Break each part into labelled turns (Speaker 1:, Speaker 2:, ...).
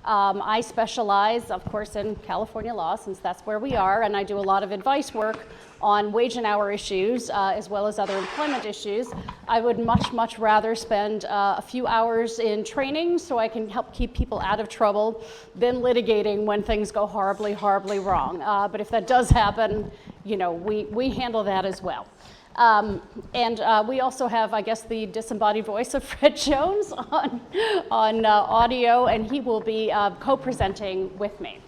Speaker 1: I specialize, of course, in California law, since that's where we are, and I do a lot of advice work on wage and hour issues, as well as other employment issues. I would much rather spend a few hours in training so I can help keep people out of trouble than litigating when things go horribly wrong. But if that does happen, you know, we handle that as well. We also have, I guess, the disembodied voice of Fred Jones on audio, and he will be co-presenting with me.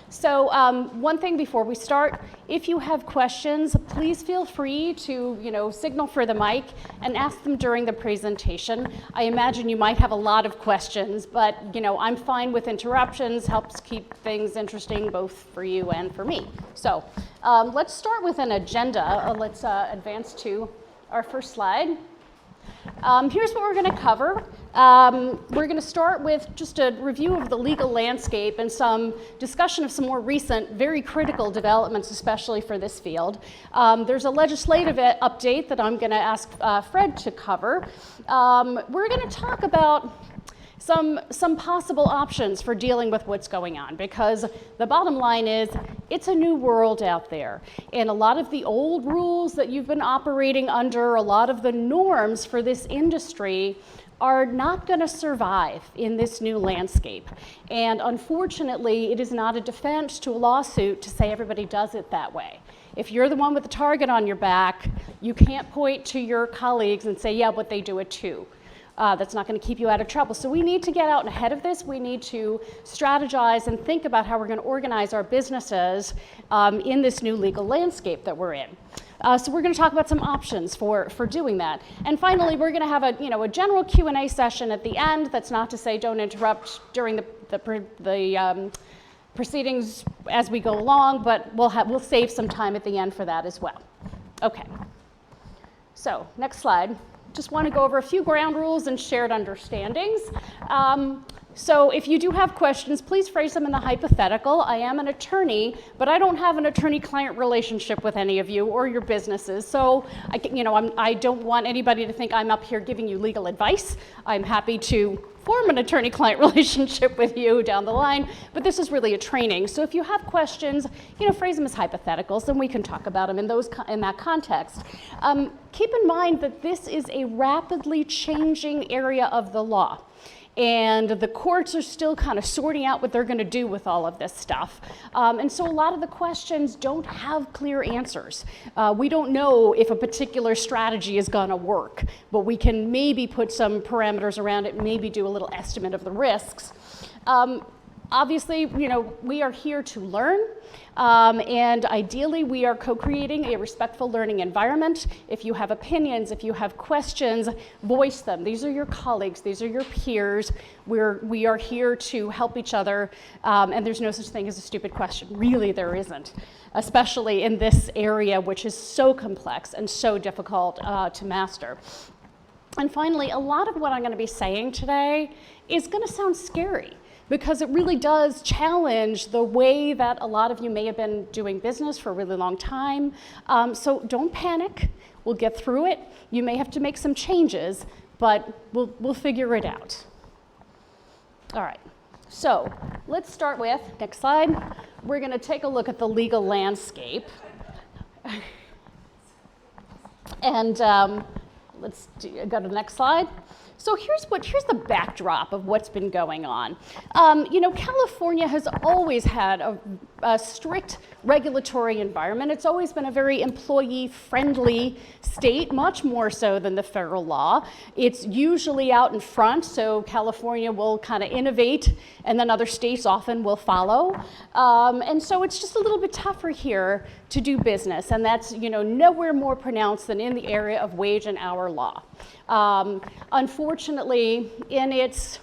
Speaker 1: So one thing before we start, if you have questions, please feel free to, you know, signal for the mic and ask them during the presentation. I imagine you might have a lot of questions, but, you know, I'm fine with interruptions, helps keep things interesting both for you and for me. So let's start with an agenda. Let's advance to our first slide. Here's what we're going to cover. We're going to start with just a review of the legal landscape and some discussion of some more recent, very critical developments, especially for this field. There's a legislative update that I'm going to ask Fred to cover. We're going to talk about some possible options for dealing with what's going on, because the bottom line is it's a new world out there, and a lot of the old rules that you've been operating under, a lot of the norms for this industry are not going to survive in this new landscape. And unfortunately, it is not a defense to a lawsuit to say everybody does it that way. If you're the one with the target on your back, you can't point to your colleagues and say, yeah, but they do it too. That's not going to keep you out of trouble. So we need to get out ahead of this. We need to strategize and think about how we're going to organize our businesses in this new legal landscape that we're in. So we're going to talk about some options for doing that. And finally, we're going to have a general Q&A session at the end. That's not to say don't interrupt during the proceedings as we go along, but we'll save some time at the end for that as well. Okay. So next slide. Just want to go over a few ground rules and shared understandings. So if you do have questions, please phrase them in the hypothetical. I am an attorney, but I don't have an attorney-client relationship with any of you or your businesses. So I don't want anybody to think I'm up here giving you legal advice. I'm happy to form an attorney-client relationship with you down the line, but this is really a training. So if you have questions, phrase them as hypotheticals, and we can talk about them in that context. Keep in mind that this is a rapidly changing area of the law. And the courts are still kind of sorting out what they're going to do with all of this stuff. And so a lot of the questions don't have clear answers. We don't know if a particular strategy is going to work, but we can maybe put some parameters around it, maybe do a little estimate of the risks. Obviously, we are here to learn, and ideally we are co-creating a respectful learning environment. If you have opinions, if you have questions, voice them. These are your colleagues, these are your peers. We are here to help each other, and there's no such thing as a stupid question. Really, there isn't, especially in this area, which is so complex and so difficult to master. And finally, a lot of what I'm going to be saying today is going to sound scary, because it really does challenge the way that a lot of you may have been doing business for a really long time. So don't panic. We'll get through it. You may have to make some changes, but we'll figure it out. All right. So let's start with, next slide, we're going to take a look at the legal landscape. And let's go to the next slide. So here's the backdrop of what's been going on. California has always had a strict regulatory environment. It's always been a very employee-friendly state, much more so than the federal law. It's usually out in front, so California will kind of innovate, and then other states often will follow. And so it's just a little bit tougher here to do business, and that's nowhere more pronounced than in the area of wage and hour law. Unfortunately, in its,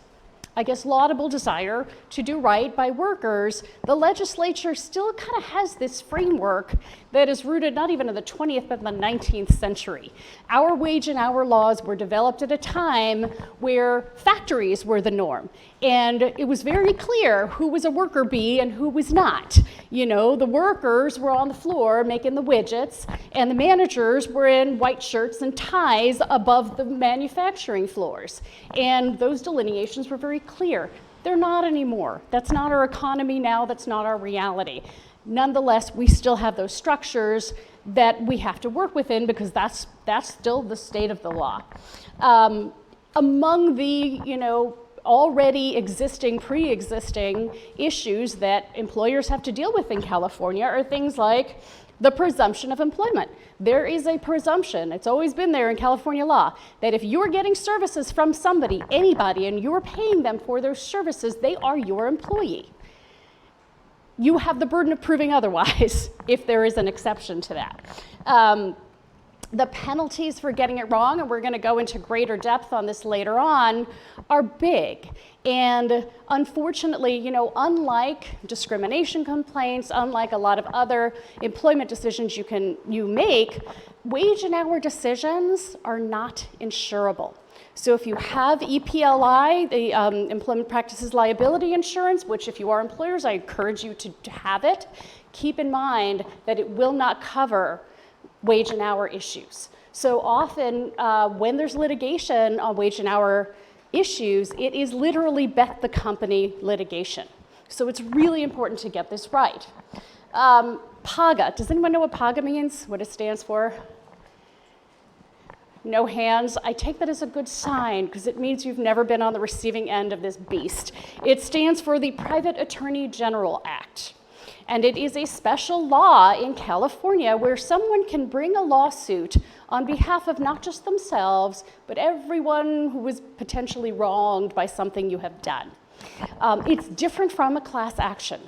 Speaker 1: laudable desire to do right by workers, the legislature still kind of has this framework that is rooted not even in the 20th but in the 19th century. Our wage and hour laws were developed at a time where factories were the norm, and it was very clear who was a worker bee and who was not. The workers were on the floor making the widgets, and the managers were in white shirts and ties above the manufacturing floors. And those delineations were very clear. They're not anymore. That's not our economy now, that's not our reality. Nonetheless, we still have those structures that we have to work within because that's still the state of the law. Among the, already existing, pre-existing issues that employers have to deal with in California are things like the presumption of employment. There is a presumption, it's always been there in California law, that if you're getting services from somebody, anybody, and you're paying them for those services, they are your employee. You have the burden of proving otherwise if there is an exception to that. The penalties for getting it wrong, and we're going to go into greater depth on this later on, are big. And unfortunately, unlike discrimination complaints, unlike a lot of other employment decisions you make, wage and hour decisions are not insurable. So if you have EPLI, the Employment Practices Liability Insurance, which if you are employers, I encourage you to have it, keep in mind that it will not cover wage and hour issues. So often when there's litigation on wage and hour issues, it is literally bet the company litigation. So it's really important to get this right. PAGA, does anyone know what PAGA means? What it stands for? No hands. I take that as a good sign because it means you've never been on the receiving end of this beast. It stands for the Private Attorney General Act. And it is a special law in California where someone can bring a lawsuit on behalf of not just themselves, but everyone who was potentially wronged by something you have done. It's different from a class action.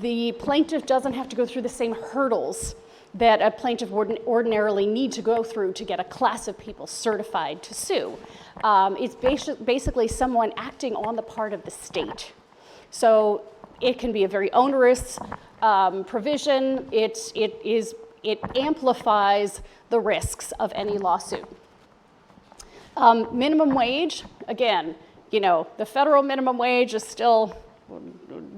Speaker 1: The plaintiff doesn't have to go through the same hurdles that a plaintiff would ordinarily need to go through to get a class of people certified to sue. It's basically someone acting on the part of the state. So it can be a very onerous provision. It amplifies the risks of any lawsuit. Minimum wage, again, the federal minimum wage is still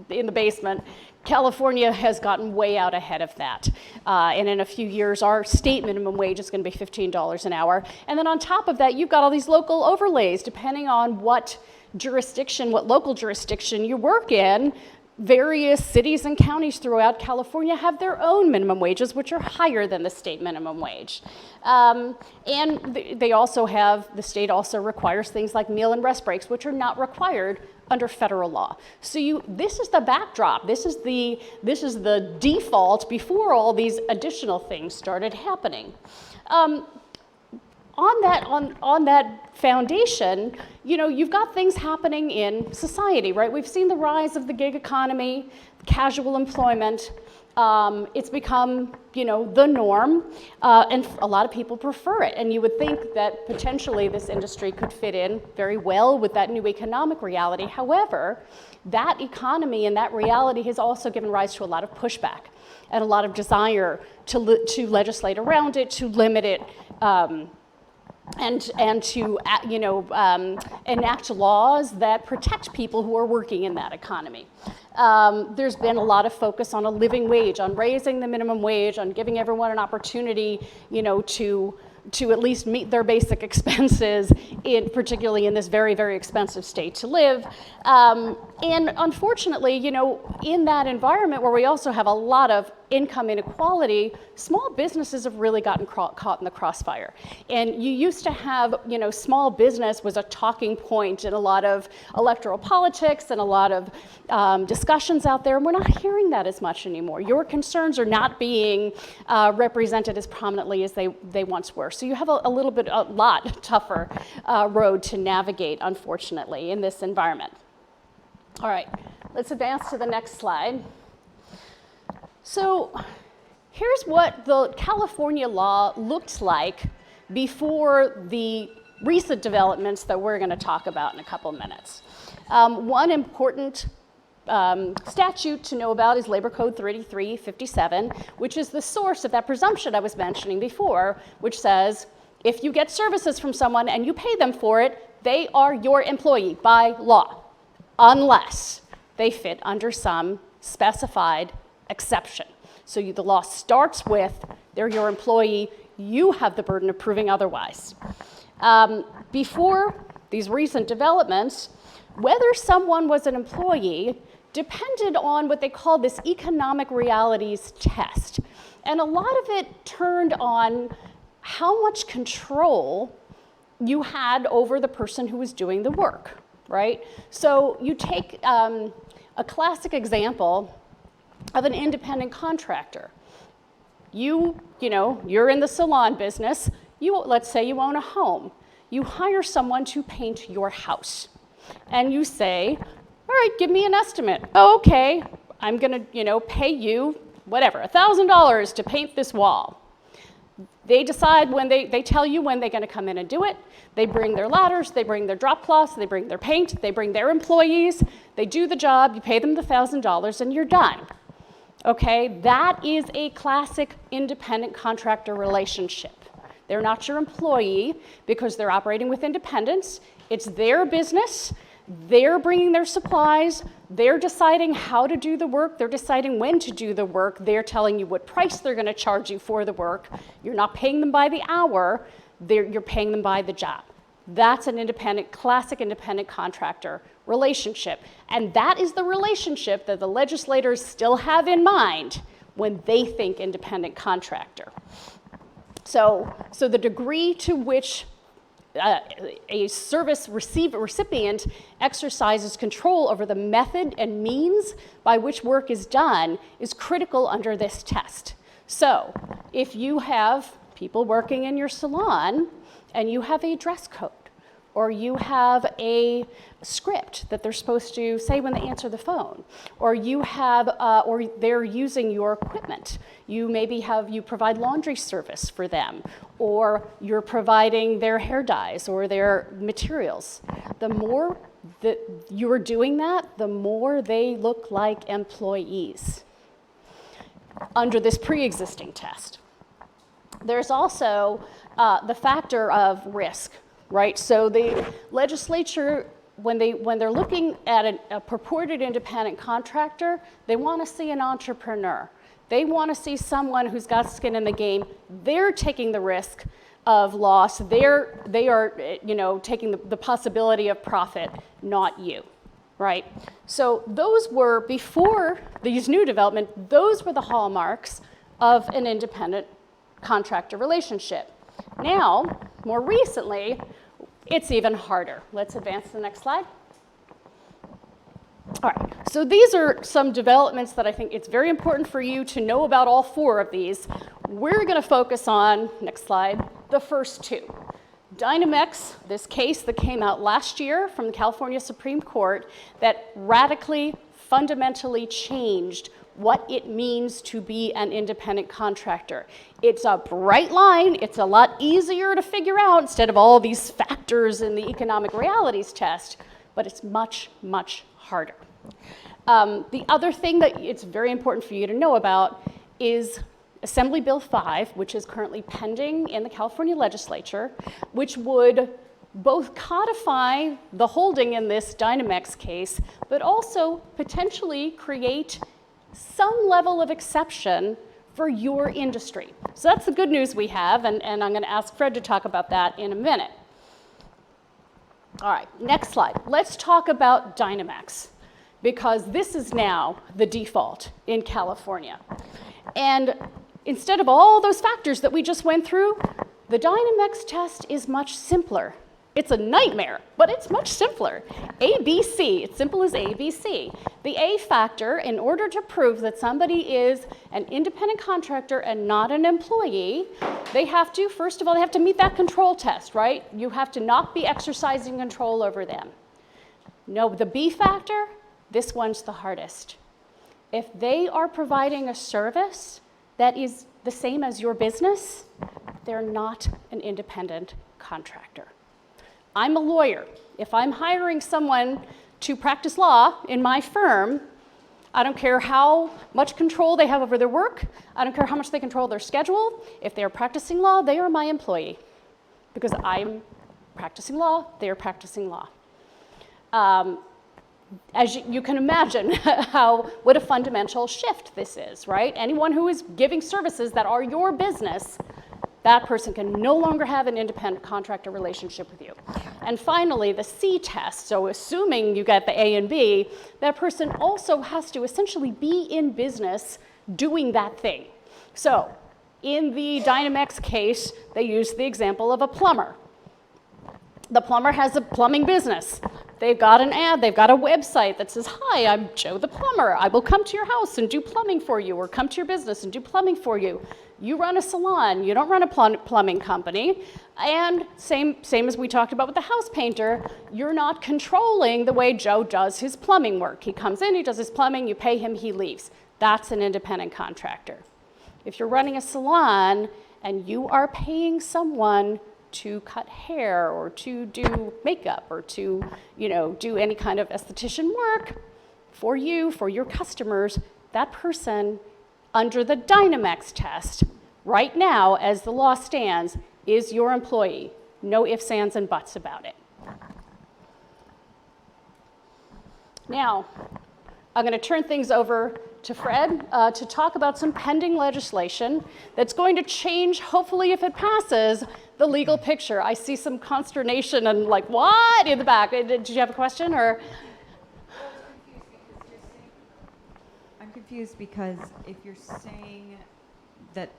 Speaker 1: in the basement. California has gotten way out ahead of that. And in a few years, our state minimum wage is going to be $15 an hour. And then on top of that, you've got all these local overlays, depending on what local jurisdiction you work in. Various cities and counties throughout California have their own minimum wages, which are higher than the state minimum wage. And the state also requires things like meal and rest breaks, which are not required under federal law. So this is the backdrop. This is the default before all these additional things started happening. On that foundation, you've got things happening in society, right? We've seen the rise of the gig economy, casual employment. It's become, the norm, and a lot of people prefer it. And you would think that potentially this industry could fit in very well with that new economic reality. However, that economy and that reality has also given rise to a lot of pushback and a lot of desire to legislate around it, to limit it, and to enact laws that protect people who are working in that economy. There's been a lot of focus on a living wage, on raising the minimum wage, on giving everyone an opportunity, to at least meet their basic expenses, particularly in this very, very expensive state to live. And unfortunately, in that environment where we also have a lot of income inequality, small businesses have really gotten caught in the crossfire. And you used to have, small business was a talking point in a lot of electoral politics and a lot of discussions out there, and we're not hearing that as much anymore. Your concerns are not being represented as prominently as they once were. So you have a lot tougher road to navigate, unfortunately, in this environment. All right, let's advance to the next slide. So here's what the California law looked like before the recent developments that we're going to talk about in a couple minutes. One important statute to know about is Labor Code 3357, which is the source of that presumption I was mentioning before, which says if you get services from someone and you pay them for it, they are your employee by law, unless they fit under some specified exception. So the law starts with they're your employee, you have the burden of proving otherwise. Before these recent developments, whether someone was an employee depended on what they called this economic realities test. And a lot of it turned on how much control you had over the person who was doing the work, right? So you take a classic example of an independent contractor. You're in the salon business. Let's say you own a home. You hire someone to paint your house. And you say, all right, give me an estimate. Oh, okay, I'm gonna, pay you, whatever, $1,000 to paint this wall. They decide when they tell you when they're gonna come in and do it. They bring their ladders, they bring their drop cloths, they bring their paint, they bring their employees, they do the job, you pay them the $1,000 and you're done. Okay, that is a classic independent contractor relationship. They're not your employee because they're operating with independence. It's their business. They're bringing their supplies. They're deciding how to do the work. They're deciding when to do the work. They're telling you what price they're going to charge you for the work. You're not paying them by the hour. You're paying them by the job. That's an classic independent contractor relationship. And that is the relationship that the legislators still have in mind when they think independent contractor. So the degree to which a service recipient exercises control over the method and means by which work is done is critical under this test. So if you have people working in your salon and you have a dress code, or you have a script that they're supposed to say when they answer the phone, or you have, or they're using your equipment. You provide laundry service for them, or you're providing their hair dyes or their materials. The more that you're doing that, the more they look like employees under this pre-existing test. There's also the factor of risk. Right, so the legislature, when they're looking at a purported independent contractor, they want to see an entrepreneur. They want to see someone who's got skin in the game. They're taking the risk of loss. They are taking the possibility of profit, not you, right? So those were, before these new developments, those were the hallmarks of an independent contractor relationship. Now, more recently, it's even harder. Let's advance to the next slide. All right, so these are some developments that I think it's very important for you to know about all four of these. We're gonna focus on, next slide, the first two. Dynomax, this case that came out last year from the California Supreme Court that radically, fundamentally changed what it means to be an independent contractor. It's a bright line. It's a lot easier to figure out instead of all these factors in the economic realities test, but it's much, much harder. The other thing that it's very important for you to know about is Assembly Bill 5, which is currently pending in the California legislature, which would both codify the holding in this Dynomax case, but also potentially create some level of exception for your industry. So that's the good news we have, and I'm going to ask Fred to talk about that in a minute. All right, next slide. Let's talk about Dynomax, because this is now the default in California. And instead of all those factors that we just went through, the Dynomax test is much simpler. It's a nightmare, but it's much simpler. ABC, it's simple as ABC. The A factor, in order to prove that somebody is an independent contractor and not an employee, they have to, first of all, they have to meet that control test, right? You have to not be exercising control over them. No, the B factor, this one's the hardest. If they are providing a service that is the same as your business, they're not an independent contractor. I'm a lawyer. If I'm hiring someone to practice law in my firm, I don't care how much control they have over their work. I don't care how much they control their schedule. If they are practicing law, they are my employee. Because I'm practicing law, they are practicing law. As you can imagine what a fundamental shift this is, right? Anyone who is giving services that are your business, that person can no longer have an independent contractor relationship with you. And finally, the C test, so assuming you get the A and B, that person also has to essentially be in business doing that thing. So in the Dynomax case, they used the example of a plumber. The plumber has a plumbing business. They've got an ad, they've got a website that says, hi, I'm Joe the plumber. I will come to your house and do plumbing for you, or come to your business and do plumbing for you. You run a salon, you don't run a plumbing company. And same as we talked about with the house painter, you're not controlling the way Joe does his plumbing work. He comes in, he does his plumbing, you pay him, he leaves. That's an independent contractor. If you're running a salon and you are paying someone to cut hair or to do makeup or to, do any kind of esthetician work for you, for your customers, that person under the Dynomax test right now, as the law stands, is your employee. No ifs, ands, and buts about it. Now, I'm going to turn things over to Fred to talk about some pending legislation that's going to change, hopefully if it passes, the legal picture. I see some consternation and like, what, in the back. Did you have a question, or?
Speaker 2: I'm confused because if you're saying that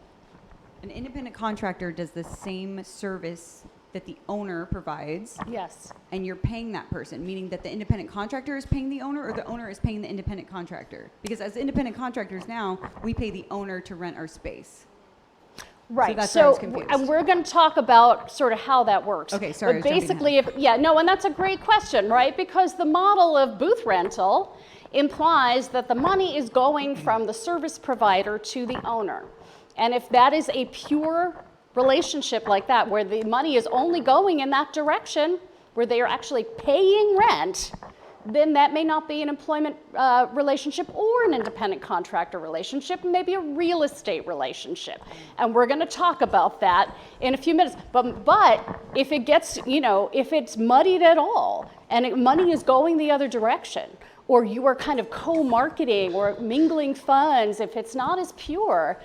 Speaker 2: an independent contractor does the same service that the owner provides.
Speaker 1: Yes.
Speaker 2: And you're paying that person, meaning that the independent contractor is paying the owner, or the owner is paying the independent contractor? Because as independent contractors now, we pay the owner to rent our space.
Speaker 1: Right.
Speaker 2: So that's why I was confused.
Speaker 1: And we're going to talk about sort of how that works.
Speaker 2: Okay, sorry.
Speaker 1: But basically, and that's a great question, right? Because the model of booth rental implies that the money is going from the service provider to the owner. And if that is a pure relationship like that, where the money is only going in that direction, where they are actually paying rent, then that may not be an employment relationship or an independent contractor relationship, maybe a real estate relationship. And we're going to talk about that in a few minutes. But if it gets, if it's muddied at all and money is going the other direction, or you are kind of co-marketing or mingling funds, if it's not as pure,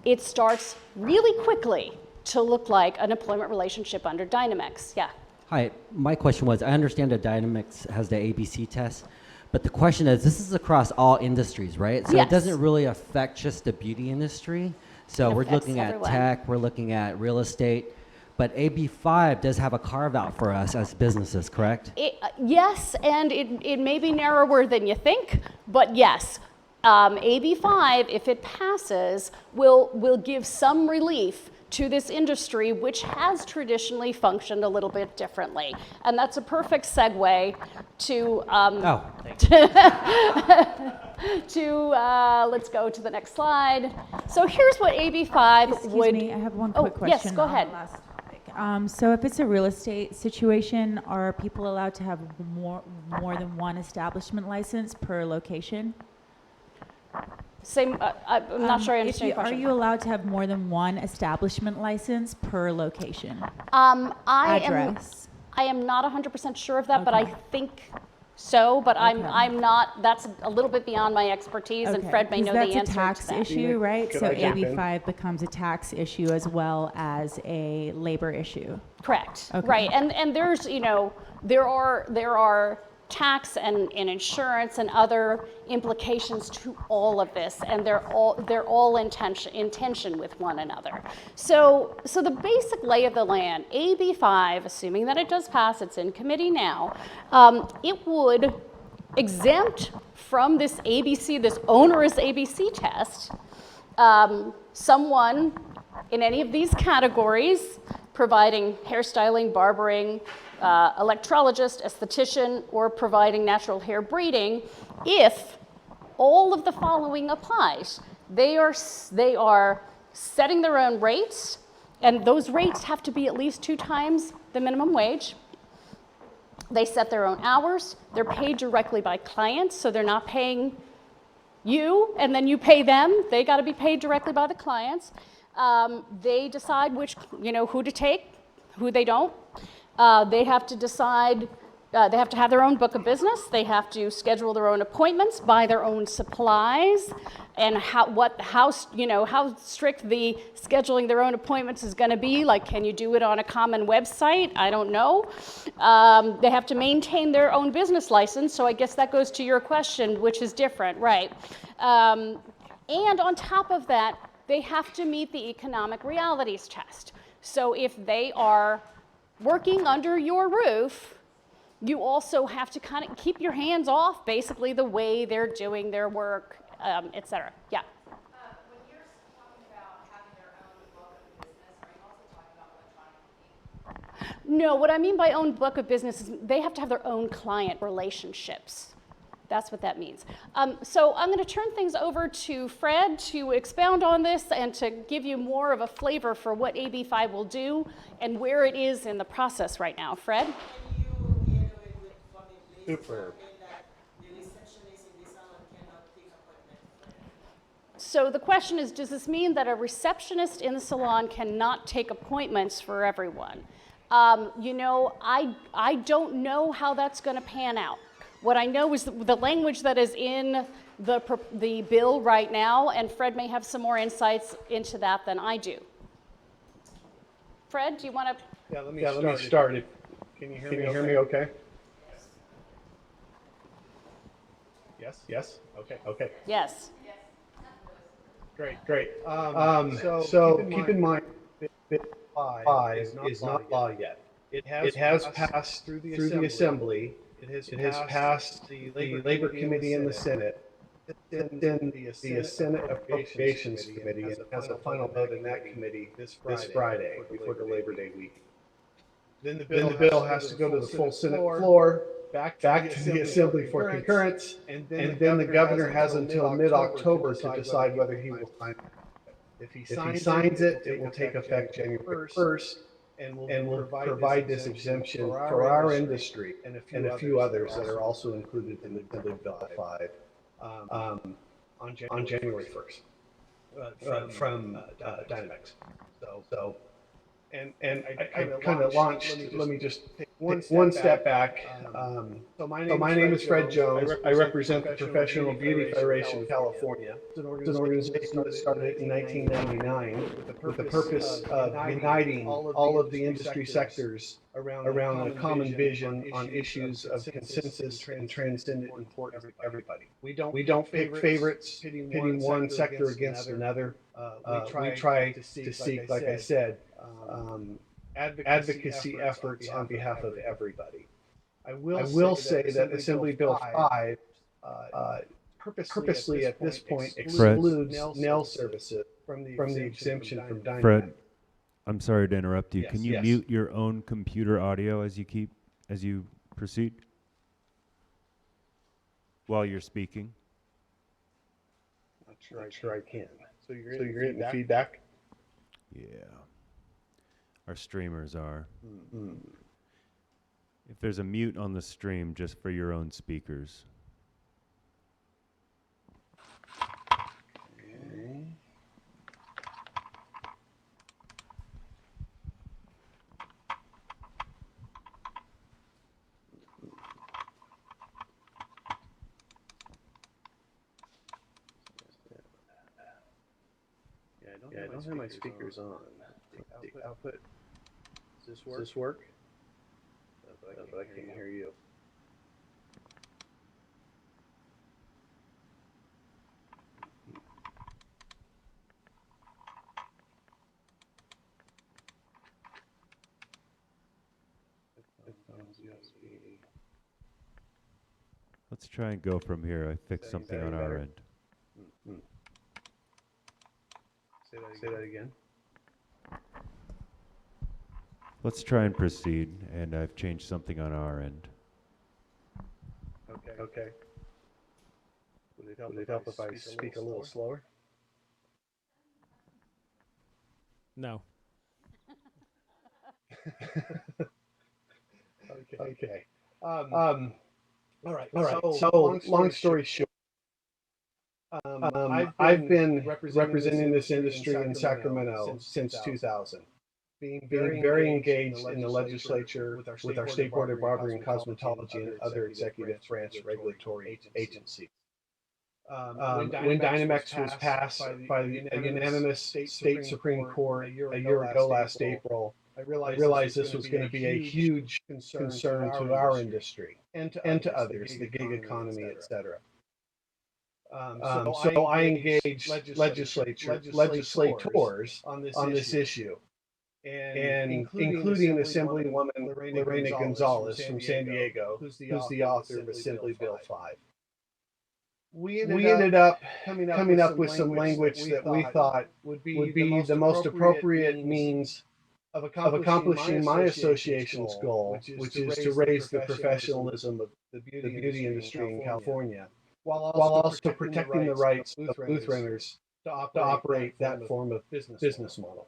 Speaker 1: it starts really quickly to look like an employment relationship under Dynomax. Yeah.
Speaker 3: Hi, my question was, I understand that Dynomax has the ABC test, but the question is, this is across all industries, right? So
Speaker 1: Yes.
Speaker 3: It doesn't really affect just the beauty industry. So we're looking at
Speaker 1: everyone.
Speaker 3: tech, we're looking at real estate, but AB5 does have a carve out for us as businesses, correct?
Speaker 1: Yes, and it may be narrower than you think, but yes. AB5, if it passes, will give some relief to this industry, which has traditionally functioned a little bit differently. And that's a perfect segue to, let's go to the next slide. So here's what AB5
Speaker 4: Excuse me, I have one quick question.
Speaker 1: Yes, go ahead.
Speaker 4: On the last topic. So if it's a real estate situation, are people allowed to have more than one establishment license per location?
Speaker 1: Same, I'm not sure I understand your question.
Speaker 4: Are you allowed to have more than one establishment license per location?
Speaker 1: Address. I am not 100% sure of that, but I think so, but I'm not, that's a little bit beyond my expertise, and Fred may know the answer to that.
Speaker 4: That's a tax issue, right?
Speaker 5: Could
Speaker 4: So
Speaker 5: I jump in?
Speaker 4: AB5 becomes a tax issue as well as a labor issue.
Speaker 1: Correct,
Speaker 4: Okay.
Speaker 1: right, and there's, there are tax and insurance and other implications to all of this, and they're all in tension with one another. So the basic lay of the land, AB5, assuming that it does pass, it's in committee now, it would exempt from this onerous ABC test, someone in any of these categories providing hairstyling, barbering, electrologist, esthetician, or providing natural hair breeding, if all of the following applies. They are setting their own rates, and those rates have to be at least 2 times the minimum wage. They set their own hours. They're paid directly by clients, so they're not paying you and then you pay them. They got to be paid directly by the clients. They decide who to take, who they don't. They have to decide They have to have their own book of business. They have to schedule their own appointments, buy their own supplies, and how strict the scheduling their own appointments is going to be. Like, can you do it on a common website? I don't know. They have to maintain their own business license. So I guess that goes to your question, which is different, right? And on top of that, they have to meet the economic realities test. So if they are working under your roof, you also have to kind of keep your hands off basically the way they're doing their work, et cetera. Yeah.
Speaker 5: When you're talking about having their own book of business, are you also talking about electronic booking?
Speaker 1: No, what I mean by own book of business is they have to have their own client relationships. That's what that means. So I'm going to turn things over to Fred to expound on this and to give you more of a flavor for what AB5 will do and where it is in the process right now. Fred?
Speaker 6: Super.
Speaker 1: So the question is, does this mean that a receptionist in the salon cannot take appointments for everyone? I don't know how that's going to pan out. What I know is the language that is in the bill right now, and Fred may have some more insights into that than I do. Fred, do you want to?
Speaker 6: Yeah, let me start. Can you hear me okay? Yes? Okay.
Speaker 1: Yes.
Speaker 6: Great. So keep in mind, Bill 5 is not law yet. It has passed through the Assembly. It has passed the Labor Committee in the Senate. It's in the Senate Appropriations Committee and has a final vote in that committee this Friday before the Labor Day week. Then the bill has to go to the full Senate floor, back to the Assembly for concurrence, and then the governor has until mid-October to decide whether he will sign it. If he signs it, it will take effect January 1st and will provide this exemption for our industry and a few others that are also included in the Bill 5 on January 1st from Dynomax. And I kind of launched, let me just take one step back. So my name is Fred Jones. I represent the Professional Beauty Federation of California. It's an organization that started in 1999 with the purpose of uniting all of the industry sectors around a common vision on issues of consensus and transcendent importance to everybody. We don't pick favorites, pitting one sector against another. We try to seek, like I said, advocacy efforts on behalf of everybody. I will say that Assembly Bill 5 purposely at this point excludes nail services from the exemption from Dynomax.
Speaker 7: Fred, I'm sorry to interrupt you.
Speaker 6: Yes,
Speaker 7: Can you
Speaker 6: yes.
Speaker 7: mute your own computer audio as you proceed while you're speaking?
Speaker 6: Not sure I can. So you're getting feedback?
Speaker 7: Yeah. Our streamers are.
Speaker 6: Mm-hmm.
Speaker 7: If there's a mute on the stream, just for your own speakers.
Speaker 6: Okay. Yeah, I don't have my speakers on. Output. Does this work? But I can't hear you.
Speaker 7: Let's try and go from here. I fixed something on our end.
Speaker 6: Mm-hmm. Say that again.
Speaker 7: Let's try and proceed, and I've changed something on our end.
Speaker 6: Okay. Would it help if I speak a little slower?
Speaker 8: No.
Speaker 6: Okay. All right. So long story short, I've been representing this industry in Sacramento since 2000. being very engaged in the legislature with our State Board of Barber and Cosmetology and other executive branch regulatory agencies. When Dynomax was passed by a unanimous state Supreme Court a year ago last April, I realized this was going to be a huge concern to our industry and to others, the gig economy, etc. So I engaged legislators on this issue, and including Assemblywoman Lorena Gonzalez from San Diego, who's the author of Assembly Bill 5. We ended up coming up with some language that we thought would be the most appropriate means of accomplishing my association's goal, which is to raise the professionalism of the beauty industry in California, while also protecting the rights of booth renters to operate that form of business model.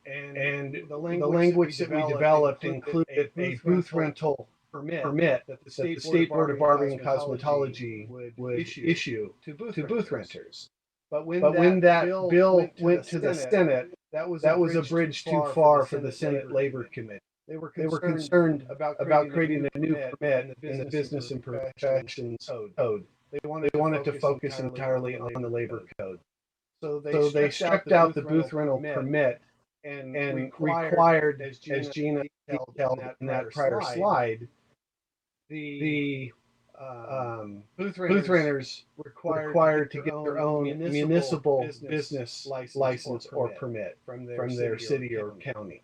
Speaker 6: And the language that we developed included a booth rental permit that the State Board of Barbering and Cosmetology would issue to booth renters. But when that bill went to the Senate, that was a bridge too far for the Senate Labor Committee. They were concerned about creating a new permit in the Business and Professions Code. They wanted to focus entirely on the Labor Code. So they struck out the booth rental permit and required, as Gina detailed in that prior slide, the booth renters required to get their own municipal business license or permit from their city or county,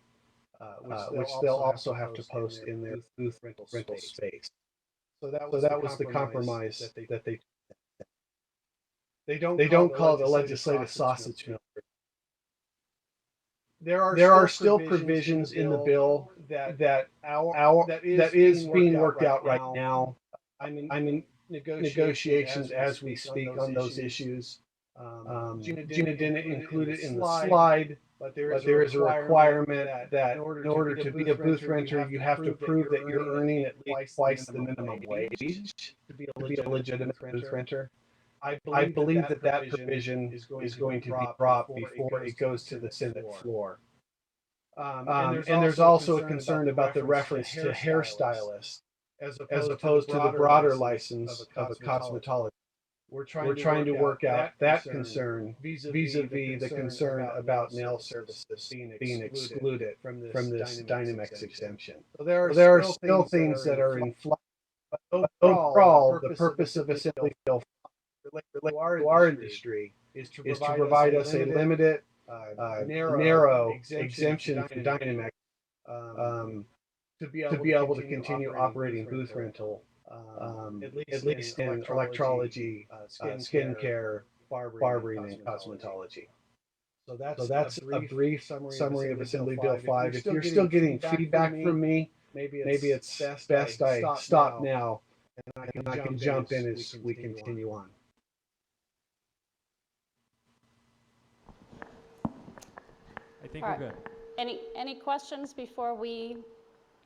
Speaker 6: which they'll also have to post in their booth rental space. So that was the compromise that they don't call it a legislative sausage mill. There are still provisions in the bill that is being worked out right now. I'm in negotiations as we speak on those issues. Gina didn't include it in the slide, but there is a requirement that in order to be a booth renter, you have to prove that you're earning at least twice the minimum wage to be a legitimate booth renter. I believe that provision is going to be brought before it goes to the Senate floor. And there's also a concern about the reference to hairstylist as opposed to the broader license of a cosmetologist. We're trying to work out that concern vis-a-vis the concern about nail services being excluded from this Dynomax exemption. So there are still things that are in flux. Overall, the purpose of Assembly Bill 5 related to our industry is to provide us a limited, narrow exemption from Dynomax to be able to continue operating booth rental, at least in electrology, skincare, barbering, and cosmetology. So that's a brief summary of Assembly Bill 5. If you're still getting feedback from me, maybe it's best I stop now and I can jump in as we continue on.
Speaker 8: I think
Speaker 1: All
Speaker 8: we're
Speaker 1: right.
Speaker 8: good.
Speaker 1: Any questions before we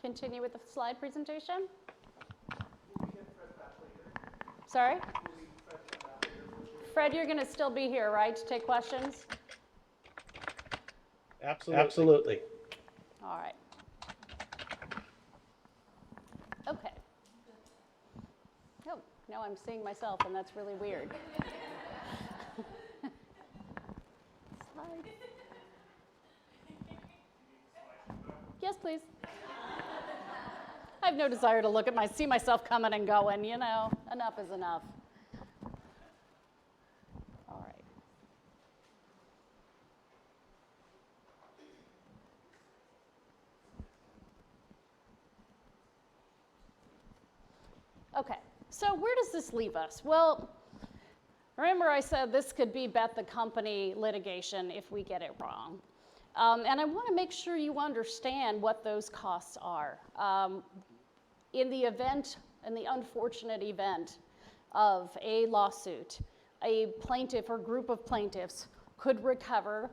Speaker 1: continue with the slide presentation? Sorry? Fred, you're going to still be here, right, to take questions?
Speaker 6: Absolutely.
Speaker 1: All right. Okay. Oh, now I'm seeing myself, and that's really weird. Slide. Yes, please. I have no desire to see myself coming and going, enough is enough. All right. Okay, so where does this leave us? Well, remember I said this could be bet the company litigation if we get it wrong. And I want to make sure you understand what those costs are. In the unfortunate event of a lawsuit, a plaintiff or group of plaintiffs could recover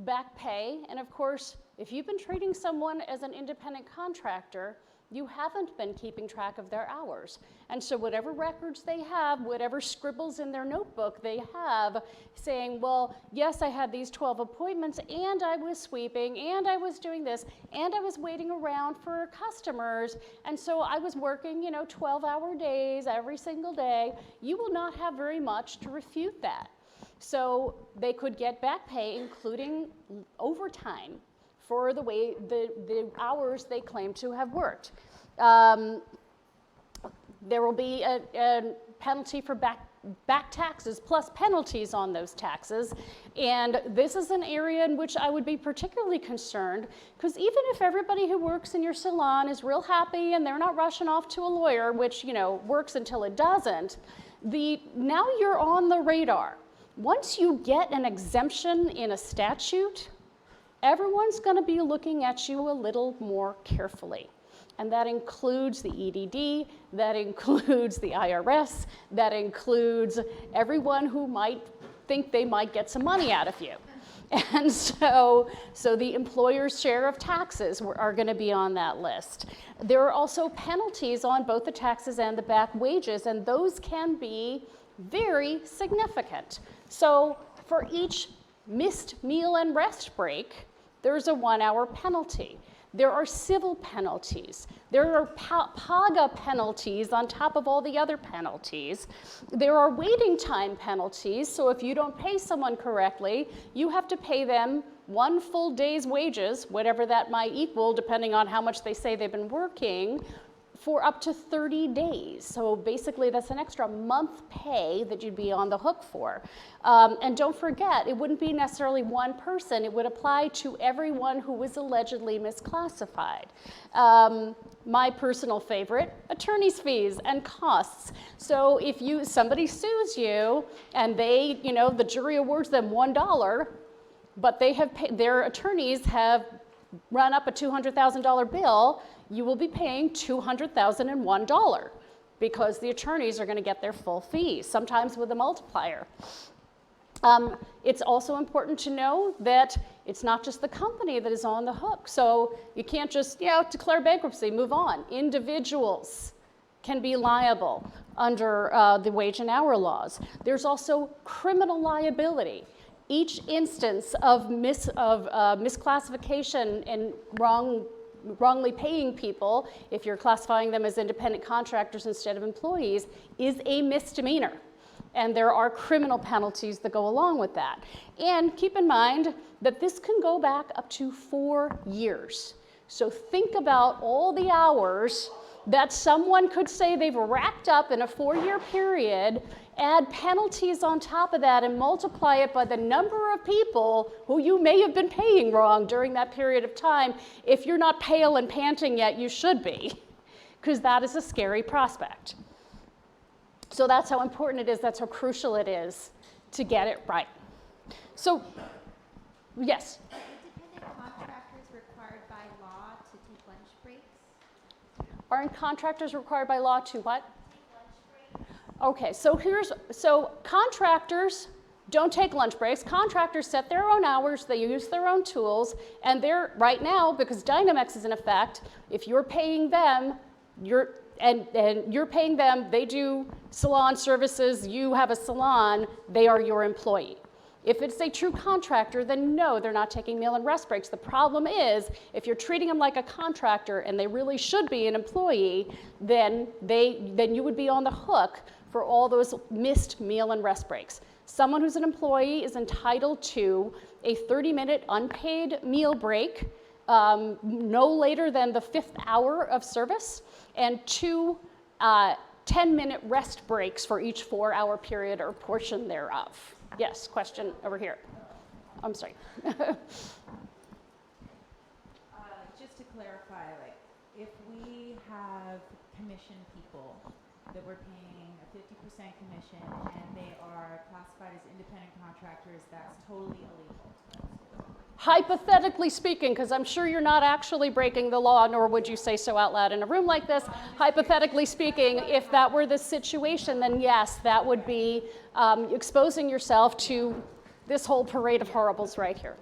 Speaker 1: back pay. And of course, if you've been treating someone as an independent contractor, You haven't been keeping track of their hours. And so whatever records they have, whatever scribbles in their notebook they have saying, well, yes, I had these 12 appointments and I was sweeping and I was doing this and I was waiting around for customers and so I was working, 12-hour days every single day. You will not have very much to refute that. So they could get back pay, including overtime, for the way the hours they claim to have worked. There will be a penalty for back taxes plus penalties on those taxes. And this is an area in which I would be particularly concerned, because even if everybody who works in your salon is real happy and they're not rushing off to a lawyer, which works until it doesn't, now you're on the radar. Once you get an exemption in a statute, everyone's going to be looking at you a little more carefully. And that includes the EDD, that includes the IRS, that includes everyone who might think they might get some money out of you. And so the employer's share of taxes are going to be on that list. There are also penalties on both the taxes and the back wages, and those can be very significant. So for each missed meal and rest break, there's a 1-hour penalty. There are civil penalties. There are PAGA penalties on top of all the other penalties. There are waiting time penalties. So if you don't pay someone correctly, you have to pay them 1 full day's wages, whatever that might equal, depending on how much they say they've been working, for up to 30 days. So basically that's an extra month pay that you'd be on the hook for. And don't forget, it wouldn't be necessarily one person. It would apply to everyone who was allegedly misclassified. My personal favorite, attorney's fees and costs. So if somebody sues you and the jury awards them $1, but their attorneys have run up a $200,000 bill, you will be paying $200,001 because the attorneys are going to get their full fee, sometimes with a multiplier. It's also important to know that it's not just the company that is on the hook. So you can't just declare bankruptcy, move on. Individuals can be liable under the wage and hour laws. There's also criminal liability. Each instance of misclassification and wrongly paying people, if you're classifying them as independent contractors instead of employees, is a misdemeanor. And there are criminal penalties that go along with that. And keep in mind that this can go back up to 4 years. So think about all the hours that someone could say they've racked up in a 4-year period, add penalties on top of that and multiply it by the number of people who you may have been paying wrong during that period of time. If you're not pale and panting yet, you should be, because that is a scary prospect. So that's how important it is, that's how crucial it is to get it right. So, yes?
Speaker 9: Independent contractors required by law to take lunch breaks?
Speaker 1: Aren't contractors required by law to what? Okay, so contractors don't take lunch breaks. Contractors set their own hours, they use their own tools, and they're, right now, because Dynomax is in effect, if you're paying them, you're paying them, they do salon services, you have a salon, they are your employee. If it's a true contractor, then no, they're not taking meal and rest breaks. The problem is, if you're treating them like a contractor and they really should be an employee, then you would be on the hook for all those missed meal and rest breaks. Someone who's an employee is entitled to a 30-minute unpaid meal break, no later than the 5th hour of service, and 2 10-minute rest breaks for each 4-hour period or portion thereof. Yes, question over here. I'm sorry.
Speaker 4: Just to clarify, if we have commission people that we're paying a 50% commission and they are classified as independent contractors, that's totally illegal.
Speaker 1: Hypothetically speaking, because I'm sure you're not actually breaking the law, nor would you say so out loud in a room like this, hypothetically speaking, if that were the situation, then yes, that would be exposing yourself to this whole parade of horribles right here.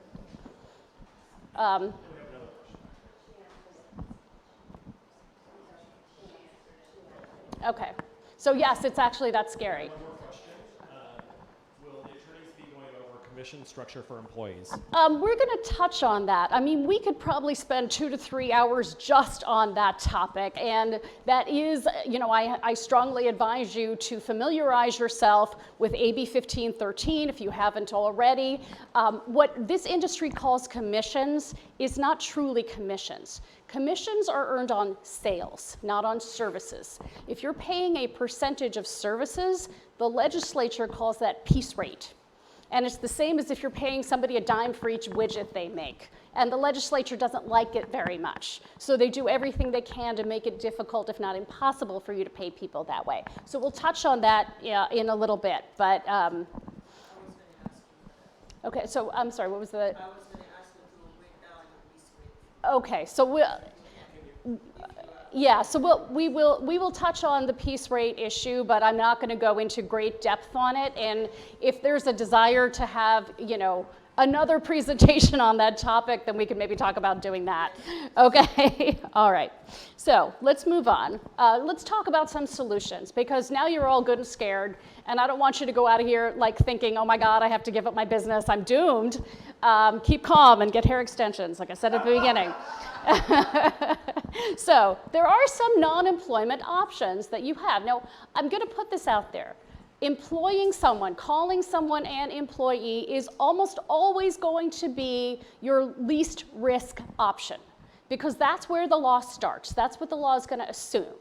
Speaker 1: Okay. So yes, it's actually that scary.
Speaker 8: One more question. Will the attorneys be going over commission structure for employees?
Speaker 1: We're going to touch on that. I mean, we could probably spend 2 to 3 hours just on that topic. And that is, you know, I strongly advise you to familiarize yourself with AB 1513 if you haven't already. What this industry calls commissions is not truly commissions. Commissions are earned on sales, not on services. If you're paying a percentage of services, the legislature calls that piece rate. And it's the same as if you're paying somebody a dime for each widget they make. And the legislature doesn't like it very much. So they do everything they can to make it difficult, if not impossible, for you to pay people that way. So we'll touch on that in a little bit. But, okay, so I'm sorry, what was the? I was going to ask you to break down the piece rate. Okay, so we will touch on the piece rate issue, but I'm not going to go into great depth on it. And if there's a desire to have, you know, another presentation on that topic, then we can maybe talk about doing that. Okay, all right. So let's move on. Let's talk about some solutions, because now you're all good and scared, and I don't want you to go out of here like thinking, oh my God, I have to give up my business, I'm doomed. Keep calm and get hair extensions, like I said at the beginning. So there are some non-employment options that you have. Now, I'm going to put this out there. Employing someone, calling someone an employee is almost always going to be your least risk option, because that's where the law starts. That's what the law is going to assume.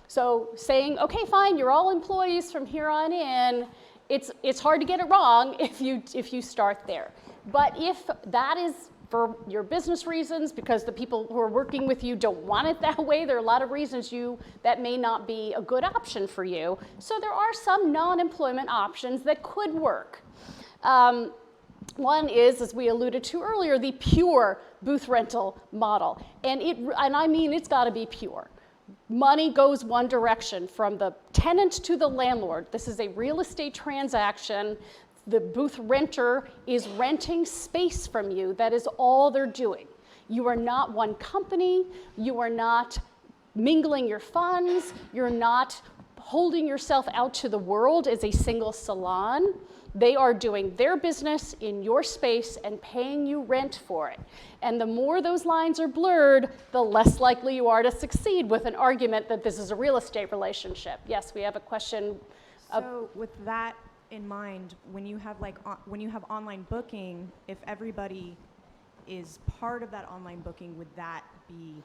Speaker 1: So saying, okay, fine, you're all employees from here on in, it's hard to get it wrong if you start there. But if that is for your business reasons, because the people who are working with you don't want it that way, there are a lot of reasons that may not be a good option for you. So there are some non-employment options that could work. One is, as we alluded to earlier, the pure booth rental model. And I mean it's got to be pure. Money goes one direction, from the tenant to the landlord. This is a real estate transaction. The booth renter is renting space from you. That is all they're doing. You are not one company. You are not mingling your funds. You're not holding yourself out to the world as a single salon. They are doing their business in your space and paying you rent for it. And the more those lines are blurred, the less likely you are to succeed with an argument that this is a real estate relationship. Yes, we have a question.
Speaker 10: So with that in mind, when you have online booking, if everybody is part of that online booking, would that be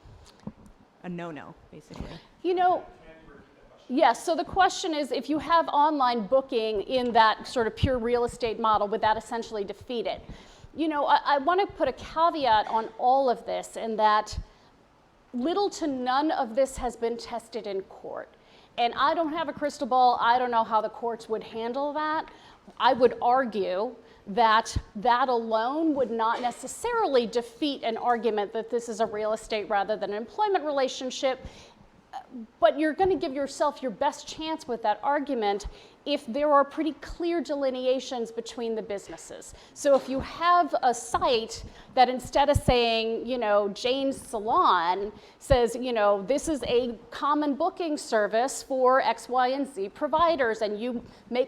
Speaker 10: a no-no, basically?
Speaker 1: You know, yes, so the question is, if you have online booking in that sort of pure real estate model, would that essentially defeat it? You know, I want to put a caveat on all of this, in that little to none of this has been tested in court. And I don't have a crystal ball. I don't know how the courts would handle that. I would argue that that alone would not necessarily defeat an argument that this is a real estate rather than an employment relationship. But you're going to give yourself your best chance with that argument if there are pretty clear delineations between the businesses. So if you have a site that, instead of saying, you know, Jane's Salon, says, you know, this is a common booking service for X, Y, and Z providers, and you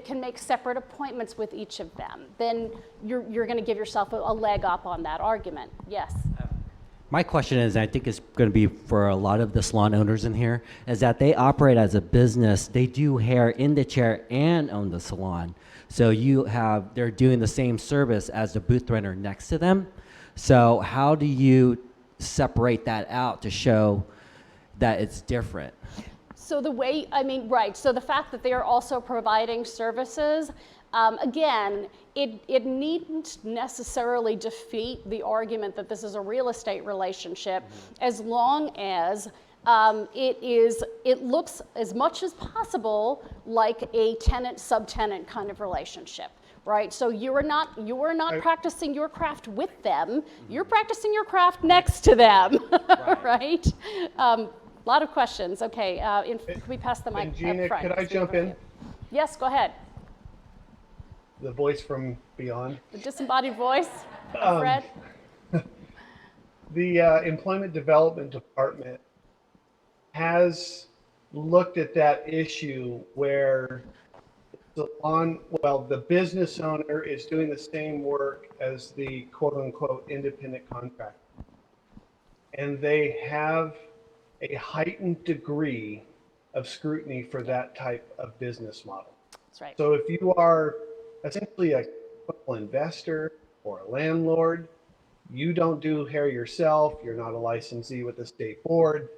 Speaker 1: can make separate appointments with each of them, then you're going to give yourself a leg up on that argument. Yes?
Speaker 3: My question is, and I think it's going to be for a lot of the salon owners in here, is that they operate as a business. They do hair in the chair and own the salon. So they're doing the same service as the booth renter next to them. So how do you separate that out to show that it's different?
Speaker 1: So so the fact that they are also providing services, again, it needn't necessarily defeat the argument that this is a real estate relationship, as long as it looks as much as possible like a tenant-subtenant kind of relationship, right? So you are not practicing your craft with them. You're practicing your craft next to them, right? A lot of questions. Okay, can we pass the mic?
Speaker 6: And Gina,
Speaker 1: up front?
Speaker 6: could I jump in?
Speaker 1: Yes, go ahead.
Speaker 6: The voice from beyond.
Speaker 1: The disembodied voice, Fred.
Speaker 6: The Employment Development Department has looked at that issue where the business owner is doing the same work as the quote unquote independent contractor. And they have a heightened degree of scrutiny for that type of business model.
Speaker 1: That's right.
Speaker 6: So if you are essentially a investor or a landlord, you don't do hair yourself, you're not a licensee with the state board,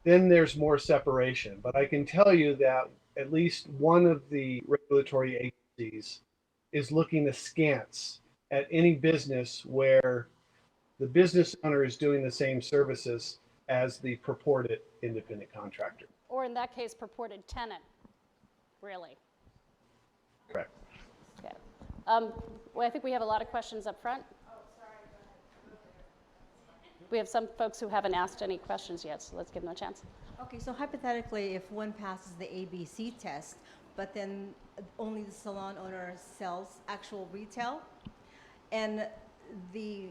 Speaker 6: then there's more separation. But I can tell you that at least one of the regulatory agencies is looking askance at any business where the business owner is doing the same services as the purported independent contractor.
Speaker 1: Or in that case, purported tenant, really.
Speaker 6: Correct.
Speaker 1: Okay. Well, I think we have a lot of questions up front. We have some folks who haven't asked any questions yet, so let's give them a chance.
Speaker 11: Okay, so hypothetically, if one passes the ABC test, but then only the salon owner sells actual retail, and the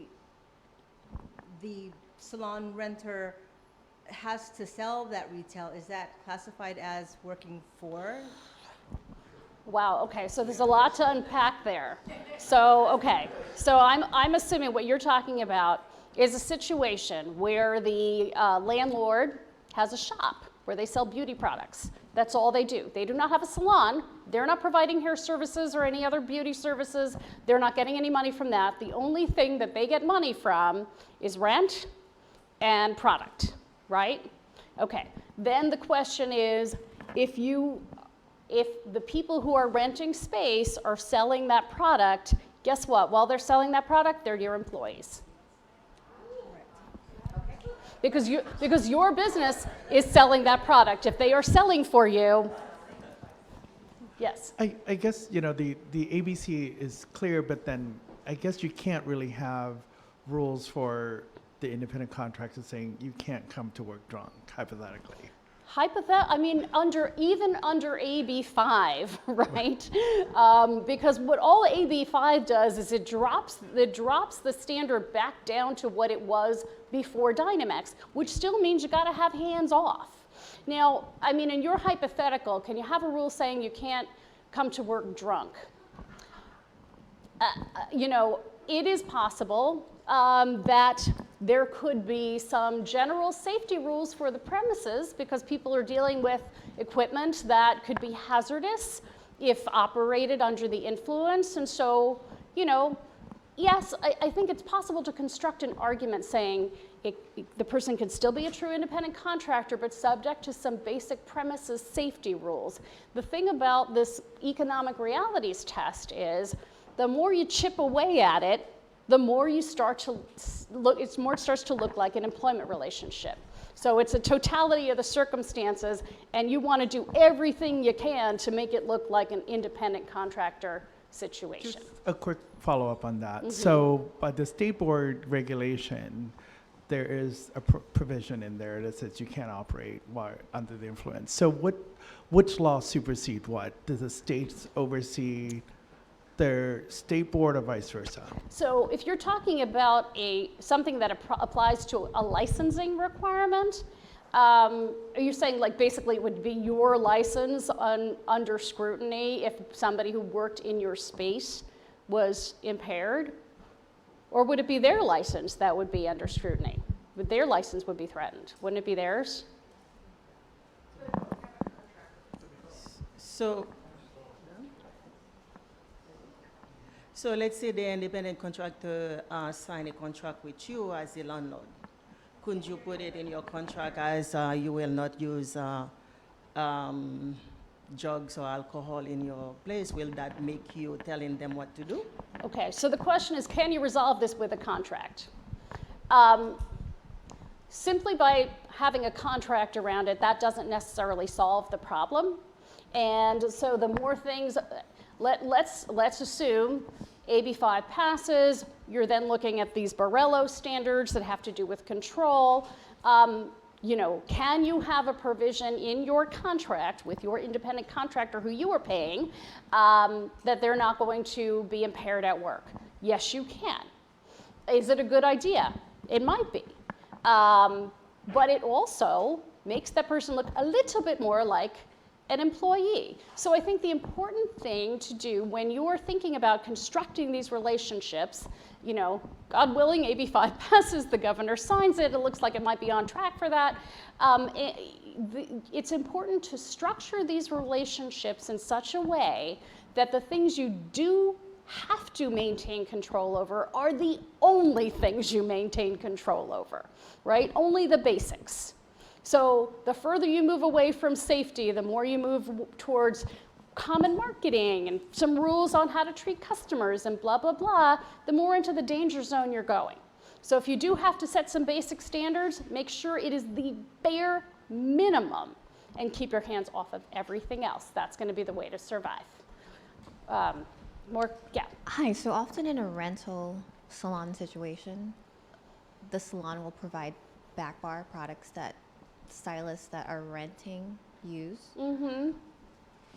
Speaker 11: salon renter has to sell that retail, is that classified as working for?
Speaker 1: Wow, okay, so there's a lot to unpack there. So, okay, so I'm assuming what you're talking about is a situation where the landlord has a shop where they sell beauty products. That's all they do. They do not have a salon. They're not providing hair services or any other beauty services. They're not getting any money from that. The only thing that they get money from is rent and product, right? Okay, then the question is, if the people who are renting space are selling that product, guess what? While they're selling that product, they're your employees. Because your business is selling that product. If they are selling for you, yes.
Speaker 12: I guess, you know, the ABC is clear, but then I guess you can't really have rules for the independent contractor saying you can't come to work drunk, hypothetically.
Speaker 1: I mean, even under AB5, right? Because what all AB5 does is it drops the standard back down to what it was before Dynomax, which still means you got to have hands off. Now, I mean, in your hypothetical, can you have a rule saying you can't come to work drunk? You know, it is possible that there could be some general safety rules for the premises because people are dealing with equipment that could be hazardous if operated under the influence. And so, you know, yes, I think it's possible to construct an argument saying the person can still be a true independent contractor, but subject to some basic premises safety rules. The thing about this economic realities test is the more you chip away at it, the more you start to look, it starts to look like an employment relationship. So it's a totality of the circumstances, and you want to do everything you can to make it look like an independent contractor situation.
Speaker 12: Just a quick follow-up on that. Mm-hmm. So by the state board regulation, there is a provision in there that says you can't operate while under the influence. So which law supersede what? Does the states oversee their state board or vice versa? So
Speaker 1: if you're talking about something that applies to a licensing requirement, are you saying like basically it would be your license under scrutiny if somebody who worked in your space was impaired? Or would it be their license that would be under scrutiny? Their license would be threatened. Wouldn't it be theirs?
Speaker 13: So let's say the independent contractor sign a contract with you as a landlord. Couldn't you put it in your contract as you will not use drugs or alcohol in your place? Will that make you telling them what to do?
Speaker 1: Okay, so the question is, can you resolve this with a contract? Simply by having a contract around it, that doesn't necessarily solve the problem. And so the more things, let's assume AB5 passes, you're then looking at these Borrello standards that have to do with control. You know, can you have a provision in your contract with your independent contractor who you are paying that they're not going to be impaired at work? Yes, you can. Is it a good idea? It might be. But it also makes that person look a little bit more like an employee. So I think the important thing to do when you're thinking about constructing these relationships, you know, God willing, AB5 passes, the governor signs it, it looks like it might be on track for that. It's important to structure these relationships in such a way that the things you do have to maintain control over are the only things you maintain control over, right? Only the basics. So the further you move away from safety, the more you move towards common marketing and some rules on how to treat customers and blah, blah, blah, the more into the danger zone you're going. So if you do have to set some basic standards, make sure it is the bare minimum and keep your hands off of everything else. That's going to be the way to survive. Yeah.
Speaker 14: Hi, so often in a rental salon situation, the salon will provide back bar products that stylists that are renting use.
Speaker 1: Mm-hmm.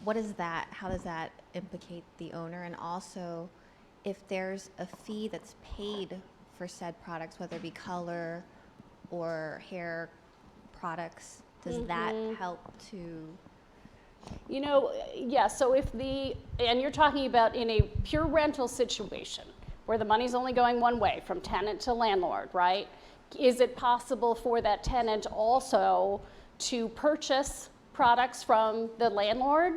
Speaker 14: What is that? How does that implicate the owner? And also, if there's a fee that's paid for said products, whether it be color or hair products, does that help to?
Speaker 1: You know, yeah, so and you're talking about in a pure rental situation where the money's only going one way, from tenant to landlord, right? Is it possible for that tenant also to purchase products from the landlord?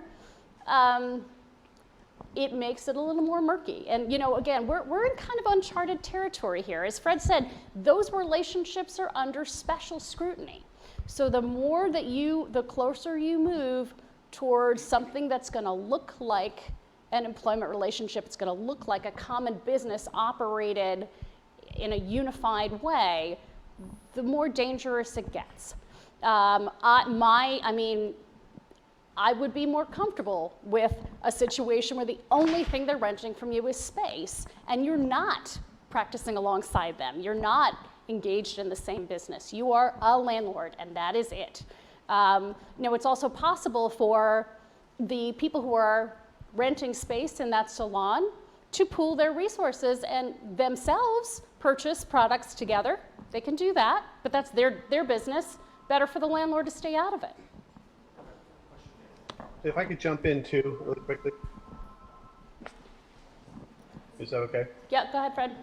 Speaker 1: It makes it a little more murky. And, you know, again, we're in kind of uncharted territory here. As Fred said, those relationships are under special scrutiny. So the closer you move towards something that's going to look like an employment relationship, it's going to look like a common business operated in a unified way, the more dangerous it gets. I would be more comfortable with a situation where the only thing they're renting from you is space, and you're not practicing alongside them. You're not engaged in the same business. You are a landlord, and that is it. You know, it's also possible for the people who are renting space in that salon to pool their resources and themselves purchase products together. They can do that, but that's their business. Better for the landlord to stay out of it.
Speaker 6: If I could jump in too, really quickly. Is that okay?
Speaker 1: Yeah, go ahead, Fred.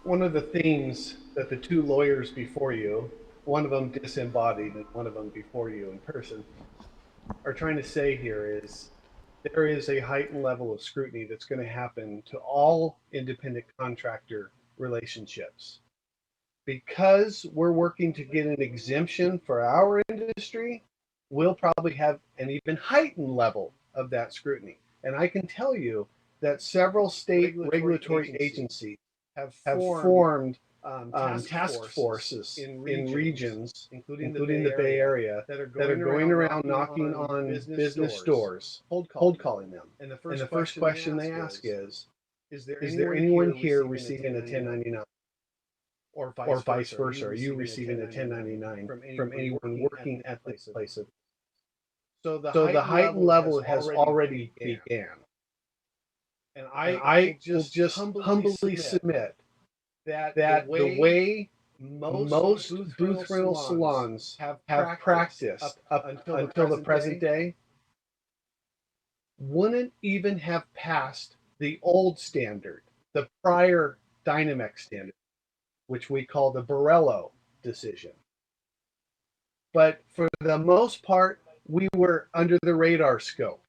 Speaker 6: One of the themes that the two lawyers before you, one of them disembodied and one of them before you in person, are trying to say here is there is a heightened level of scrutiny that's going to happen to all independent contractor relationships. Because we're working to get an exemption for our industry, we'll probably have an even heightened level of that scrutiny. And I can tell you that several state regulatory agencies have formed task forces in regions, including the Bay Area, that are going around knocking on business doors, cold calling them. And the first question they ask is there anyone here receiving a 1099? Or vice versa? Are you receiving a 1099 from anyone working at this place? So the heightened level has already began. And I will just humbly submit that the way most booth rental salons have practiced up until the present day wouldn't even have passed the old standard, the prior Dynomax standard, which we call the Borello decision. But for the most part, we were under the radar scope.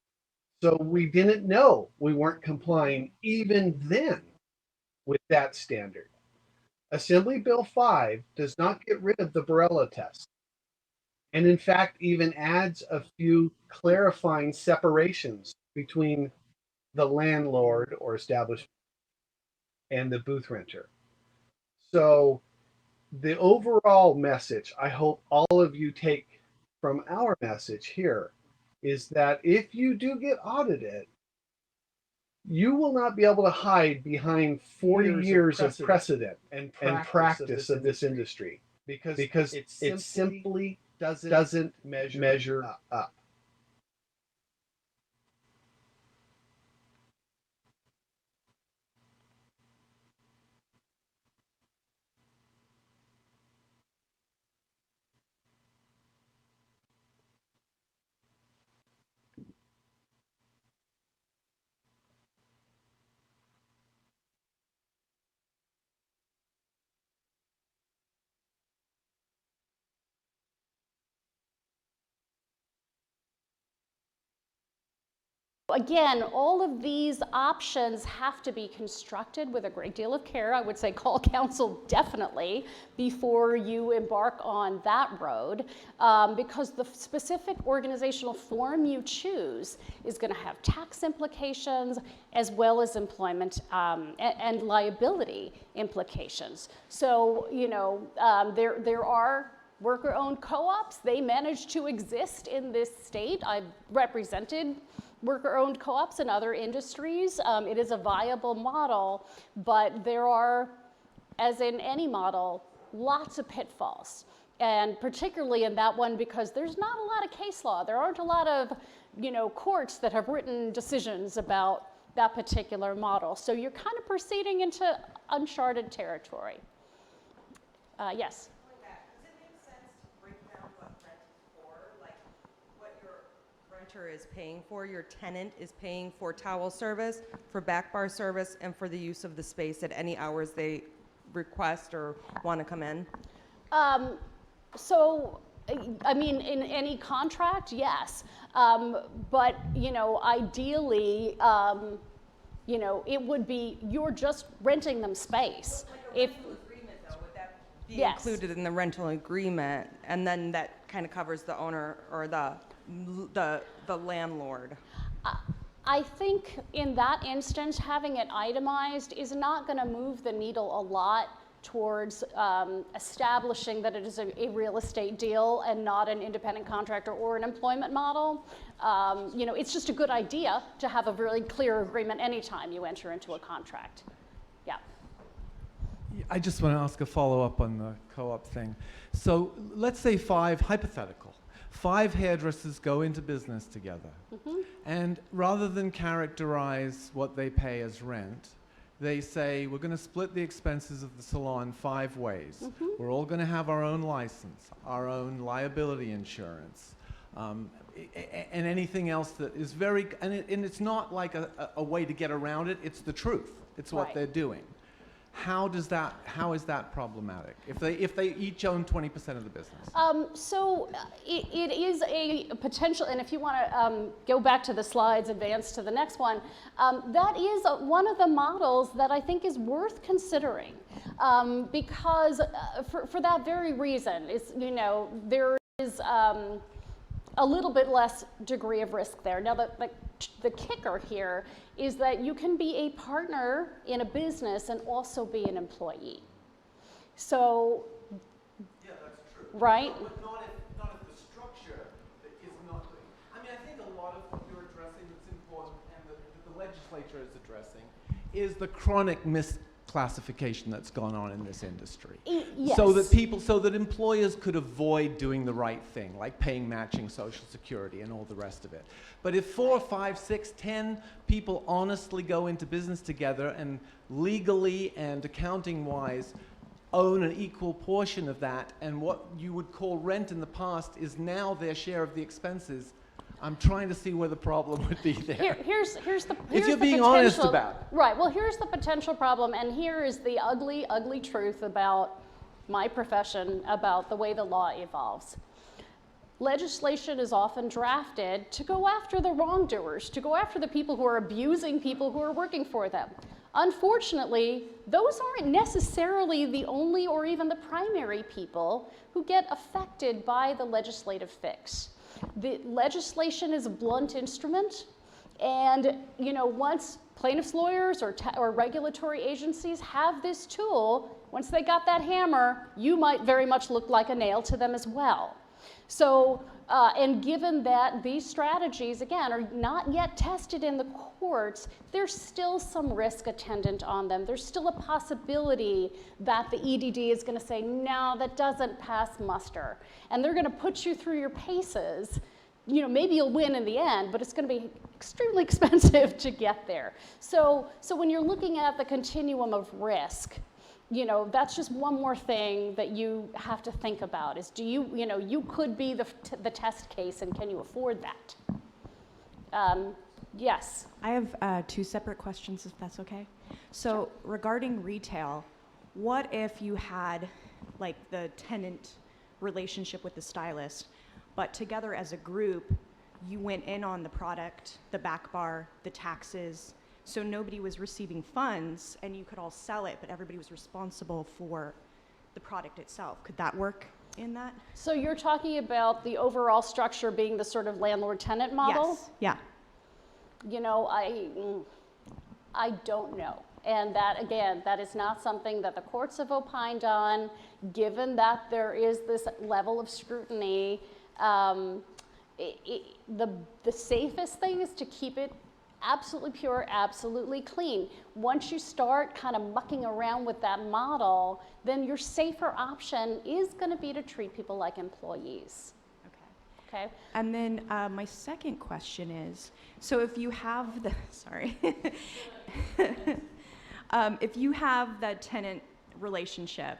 Speaker 6: So we didn't know we weren't complying even then with that standard. Assembly Bill 5 does not get rid of the Borello test. And in fact, even adds a few clarifying separations between the landlord or establishment and the booth renter. So the overall message I hope all of you take from our message here is that if you do get audited, you will not be able to hide behind 40 years of precedent and practice of this industry because it simply doesn't measure up.
Speaker 1: Again, all of these options have to be constructed with a great deal of care. I would say call counsel definitely before you embark on that road, because the specific organizational form you choose is going to have tax implications as well as employment and liability implications. So, you know, there are worker-owned co-ops. They manage to exist in this state. I've represented worker-owned co-ops in other industries. It is a viable model, but there are, as in any model, lots of pitfalls. And particularly in that one, because there's not a lot of case law. There aren't a lot of, you know, courts that have written decisions about that particular model. So you're kind of proceeding into uncharted territory. Yes?
Speaker 15: Is paying for, your tenant is paying for towel service, for back bar service, and for the use of the space at any hours they request or want to come in?
Speaker 1: So, I mean, in any contract, yes. But, you know, ideally, you know, it would be, you're just renting them space.
Speaker 15: Like a rental agreement, though, would that be included in the rental agreement? And then that kind of covers the owner or the landlord?
Speaker 1: I think in that instance, having it itemized is not going to move the needle a lot towards establishing that it is a real estate deal and not an independent contractor or an employment model. You know, it's just a good idea to have a really clear agreement anytime you enter into a contract. Yeah.
Speaker 16: I just want to ask a follow-up on the co-op thing. So let's say hypothetical, 5 hairdressers go into business together.
Speaker 1: Mm-hmm.
Speaker 16: And rather than characterize what they pay as rent, they say, we're going to split the expenses of the salon 5 ways.
Speaker 1: Mm-hmm.
Speaker 16: We're all going to have our own license, our own liability insurance, and anything else that is very, and it's not like a way to get around it, it's the truth. It's what
Speaker 1: Right.
Speaker 16: they're doing. How is that problematic if they each own 20% of the business?
Speaker 1: So it is a potential, and if you want to go back to the slides, advance to the next one, that is one of the models that I think is worth considering, because for that very reason, is, you know, there is a little bit less degree of risk there. Now, the kicker here is that you can be a partner in a business and also be an employee. So,
Speaker 16: yeah, that's true.
Speaker 1: Right?
Speaker 16: But not if the structure is not. I mean, I think a lot of what you're addressing that's important, and that the legislature is addressing, is the chronic misclassification that's gone on in this industry.
Speaker 1: Yes.
Speaker 16: So that employers could avoid doing the right thing, like paying matching Social Security and all the rest of it. But if 4, 5, 6, 10 people honestly go into business together and legally and accounting-wise own an equal portion of that, and what you would call rent in the past is now their share of the expenses, I'm trying to see where the problem would be there.
Speaker 1: Here's
Speaker 16: if you're
Speaker 1: the
Speaker 16: being honest
Speaker 1: potential-
Speaker 16: about it.
Speaker 1: Right, well, here's the potential problem, and here is the ugly, ugly truth about my profession, about the way the law evolves. Legislation is often drafted to go after the wrongdoers, to go after the people who are abusing people who are working for them. Unfortunately, those aren't necessarily the only or even the primary people who get affected by the legislative fix. The legislation is a blunt instrument, and, you know, once plaintiffs' lawyers or regulatory agencies have this tool, once they got that hammer, you might very much look like a nail to them as well. So, and given that these strategies, again, are not yet tested in the courts, there's still some risk attendant on them. There's still a possibility that the EDD is going to say, no, that doesn't pass muster. And they're going to put you through your paces. You know, maybe you'll win in the end, but it's going to be extremely expensive to get there. So when you're looking at the continuum of risk, you know, that's just one more thing that you have to think about is, do you, you know, you could be the test case, and can you afford that? Yes?
Speaker 10: I have 2 separate questions, if that's okay. So regarding retail, what if you had like the tenant relationship with the stylist, but together as a group, you went in on the product, the back bar, the taxes, so nobody was receiving funds and you could all sell it, but everybody was responsible for the product itself. Could that work in that?
Speaker 1: So you're talking about the overall structure being the sort of landlord-tenant model?
Speaker 10: Yes, yeah.
Speaker 1: You know, I don't know. And that, again, that is not something that the courts have opined on, given that there is this level of scrutiny. The safest thing is to keep it absolutely pure, absolutely clean. Once you start kind of mucking around with that model, then your safer option is going to be to treat people like employees. Okay.
Speaker 10: And then my second question is, so if you have the, sorry, if you have that tenant relationship,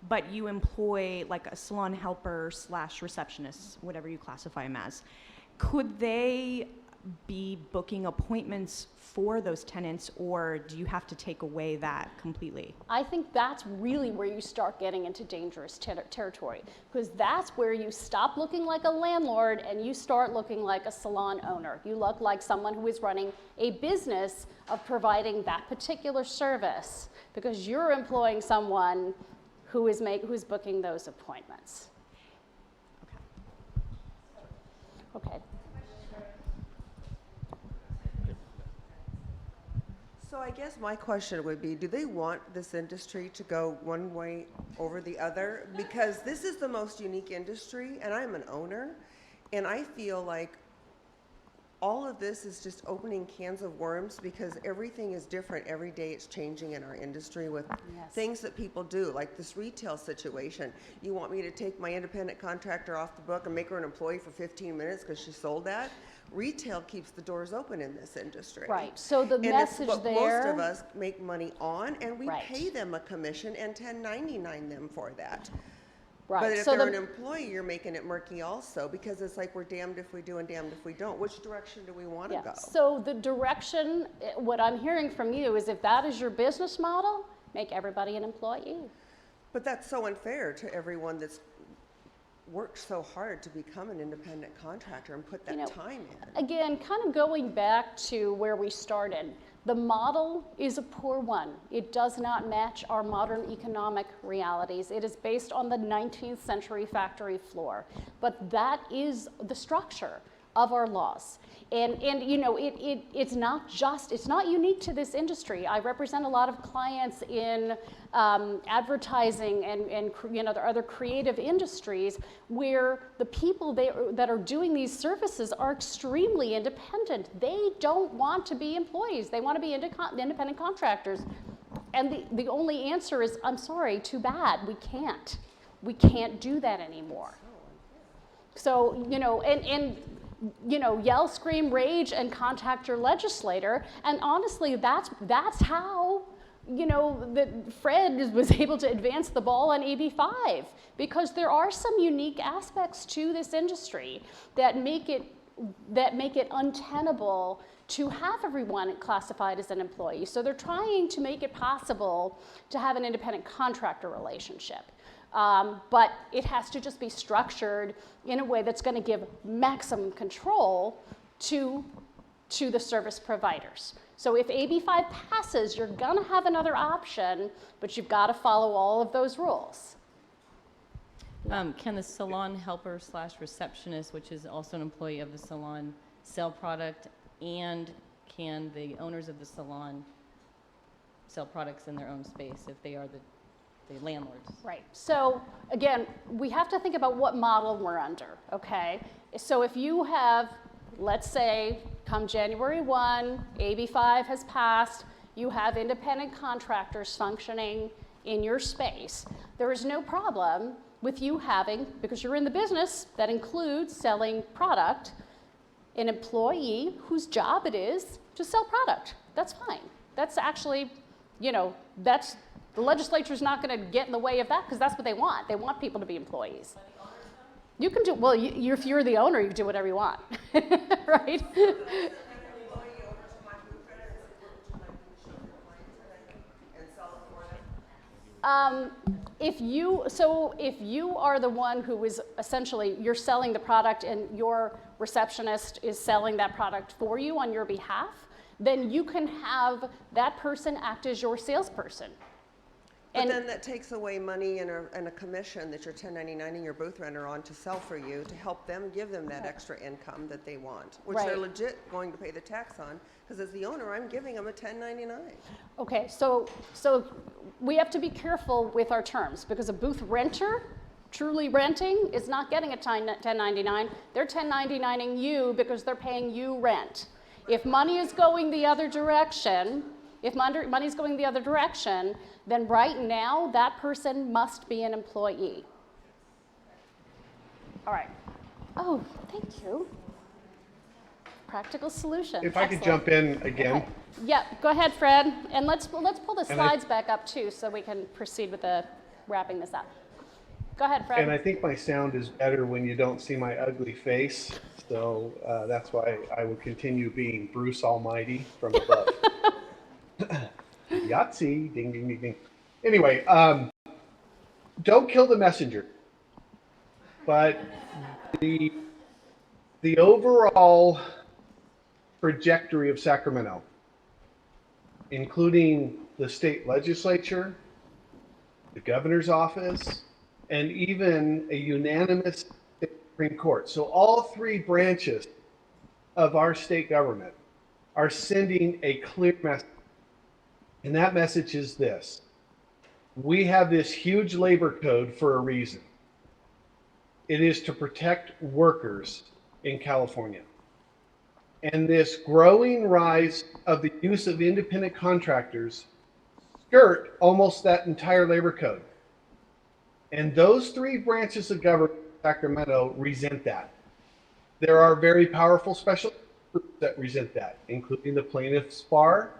Speaker 10: but you employ like a salon helper / receptionist, whatever you classify them as, could they be booking appointments for those tenants, or do you have to take away that completely?
Speaker 1: I think that's really where you start getting into dangerous territory, because that's where you stop looking like a landlord and you start looking like a salon owner. You look like someone who is running a business of providing that particular service, because you're employing someone who is booking those appointments. Okay.
Speaker 17: So I guess my question would be, do they want this industry to go one way over the other? Because this is the most unique industry, and I'm an owner, and I feel like all of this is just opening cans of worms, because everything is different every day. It's changing in our industry with things that people do, like this retail situation. You want me to take my independent contractor off the book and make her an employee for 15 minutes because she sold that? Retail keeps the doors open in this industry.
Speaker 1: Right, so the message
Speaker 17: it's what
Speaker 1: there.
Speaker 17: most of us make money on, and we
Speaker 1: Right.
Speaker 17: pay them a commission and 1099 them for that.
Speaker 1: Right.
Speaker 17: But if
Speaker 1: so
Speaker 17: they're an employee, you're making it murky also, because it's like we're damned if we do and damned if we don't. Which direction do we want to go?
Speaker 1: So the direction, what I'm hearing from you is, if that is your business model, make everybody an employee.
Speaker 17: But that's so unfair to everyone that's worked so hard to become an independent contractor and put that time in.
Speaker 1: Again, kind of going back to where we started, the model is a poor one. It does not match our modern economic realities. It is based on the 19th century factory floor, but that is the structure of our laws. And you know, it's not unique to this industry. I represent a lot of clients in advertising and you know, there are other creative industries where the people that are doing these services are extremely independent. They don't want to be employees. They want to be independent contractors. And the only answer is, I'm sorry, too bad, we can't. We can't do that anymore. So, you know, and you know, yell, scream, rage, and contact your legislator. And honestly, that's how, you know, that Fred was able to advance the ball on AB5, because there are some unique aspects to this industry that make it untenable to have everyone classified as an employee. So they're trying to make it possible to have an independent contractor relationship. But it has to just be structured in a way that's going to give maximum control to the service providers. So if AB5 passes, you're going to have another option, but you've got to follow all of those rules.
Speaker 18: Can the salon helper / receptionist, which is also an employee of the salon, sell product, and can the owners of the salon sell products in their own space if they are the landlords? Right.
Speaker 1: So again, we have to think about what model we're under, okay? So if you have, let's say, come January 1, AB5 has passed, you have independent contractors functioning in your space, there is no problem with you having, because you're in the business that includes selling product, an employee whose job it is to sell product. That's fine. That's actually, you know, the legislature's not going to get in the way of that, because that's what they want. They want people to be employees. You can do, well, if you're the owner, you can do whatever you want, right? If you are the one who is essentially, you're selling the product and your receptionist is selling that product for you on your behalf, then you can have that person act as your salesperson.
Speaker 17: But then that takes away money and a commission that you're 1099ing your booth renter on to sell for you to help them, give them that extra income that they want, which they're legit going to pay the tax on, because as the owner, I'm giving them a 1099.
Speaker 1: Okay, so we have to be careful with our terms, because a booth renter, truly renting, is not getting a 1099. They're 1099ing you because they're paying you rent. If money is going the other direction, then right now that person must be an employee. All right. Oh, thank you. Practical solution.
Speaker 6: If I could jump in again.
Speaker 1: Okay. Yeah, go ahead, Fred. And let's pull the slides back up too, so we can proceed with wrapping this up. Go ahead, Fred.
Speaker 6: And I think my sound is better when you don't see my ugly face. So that's why I will continue being Bruce Almighty from above. Yahtzee, ding, ding, ding, ding. Anyway, don't kill the messenger. But the overall trajectory of Sacramento, including the state legislature, the governor's office, and even a unanimous Supreme Court. So all three branches of our state government are sending a clear message. And that message is this: we have this huge labor code for a reason. It is to protect workers in California. And this growing rise of the use of independent contractors skirt almost that entire labor code. And those three branches of government in Sacramento resent that. There are very powerful special groups that resent that, including the plaintiffs' bar,